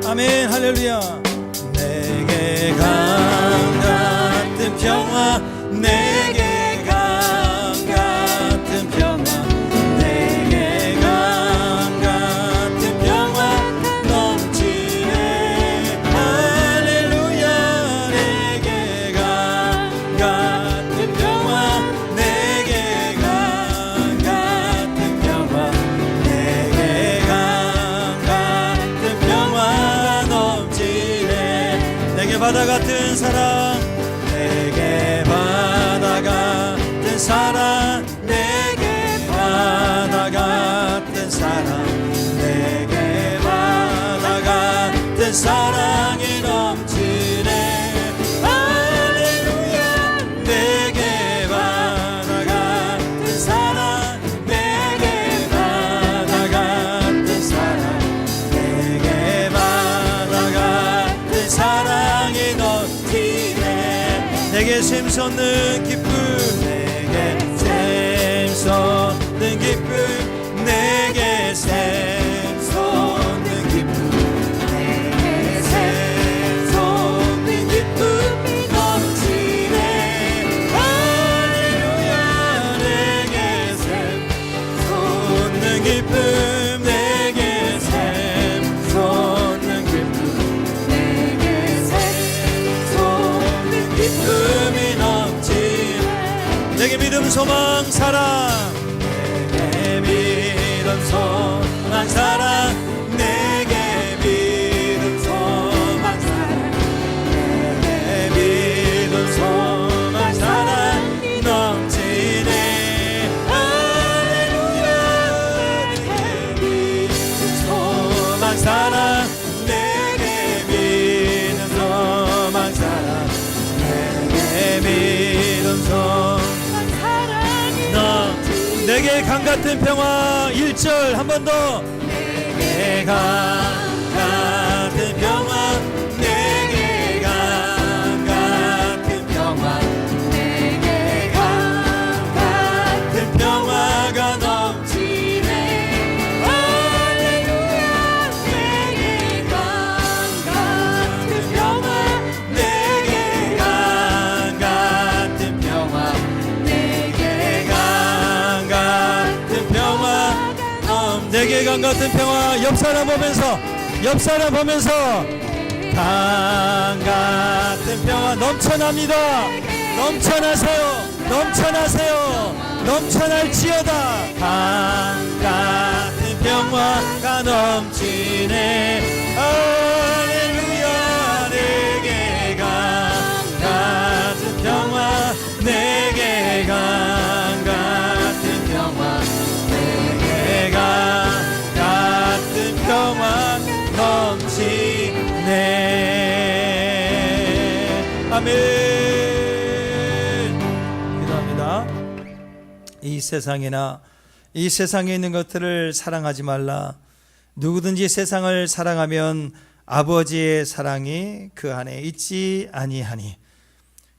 아멘. 할렐루야. 내게 강 같은 평화, 내게 강 같은 평화, 내게 강 같은 평화 넘치네. 할렐루야. 내게 강 같은 평화, 내게 강 같은 평화, 내게 강 같은 평화 넘치네. 내게 바다 같은 사랑, 내게 바다 같은 사랑, 내게 바다 같은 사랑, 내게 바다 같은 사랑이 넘치네. 할렐루야. 내게 바다 같은 사랑, 내게 바다 같은 사랑, 내게 바다 같은 사랑이 넘치네. 내게 샘솟는 기쁨, 내게 샘솟는 기쁨, 내게 샘솟는 기쁨, 내게 샘솟는 기쁨, 기쁨 내게 샘솟는 기쁨 내게 샘솟는 기쁨이 넘치 내게 믿음 소망 사랑 내게 믿음 소망 사랑 내게 믿음 소망 사랑 내게 믿음 소망 사랑 넘치네 할렐루야 내게 믿음 소망 사랑 내게 믿음 소망 사랑 내게 믿음 소망 내게 강같은 평화 1절 한 번 더 내게 강같은 평화 내게 강같은 평화 내게 강같은 평화가 넘치네 할렐루야 내게 강같은 평화 내게 강같은 평화 내게 강같은 평화 내게 강같은 평화 옆 사람 보면서 강같은 평화 넘쳐납니다. 넘쳐날지어다 강같은 평화가 넘치네 할렐루야 내게 강같은 평화 내게 강같은 평화 내게 강같은 평화 넘치네 아멘. 기도합니다. 이 세상에 있는 것들을 사랑하지 말라. 누구든지 세상을 사랑하면 아버지의 사랑이 그 안에 있지 아니하니.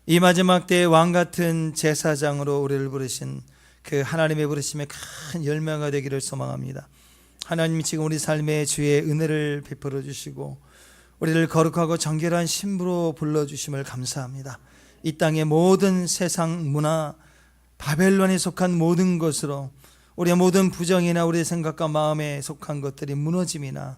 이 마지막 때의 왕같은 제사장으로 우리를 부르신 그 하나님의 부르심에 큰 열매가 되기를 소망합니다. 하나님 지금 우리 삶에 주의 은혜를 베풀어 주시고 우리를 거룩하고 정결한 신부로 불러주심을 감사합니다. 이 땅의 모든 세상 문화 바벨론에 속한 모든 것으로 우리의 모든 부정이나 우리의 생각과 마음에 속한 것들이 무너짐이나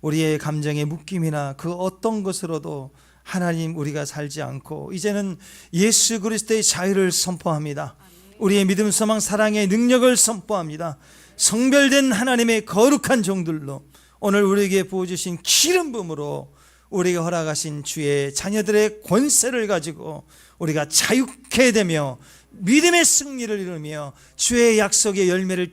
우리의 감정의 묶임이나 그 어떤 것으로도 하나님 우리가 살지 않고 이제는 예수 그리스도의 자유를 선포합니다. 우리의 믿음, 소망, 사랑의 능력을 선포합니다. 성별된 하나님의 거룩한 종들로 오늘 우리에게 부어주신 기름 부음으로 우리가 허락하신 주의 자녀들의 권세를 가지고 우리가 자유케 되며 믿음의 승리를 이루며 주의 약속의 열매를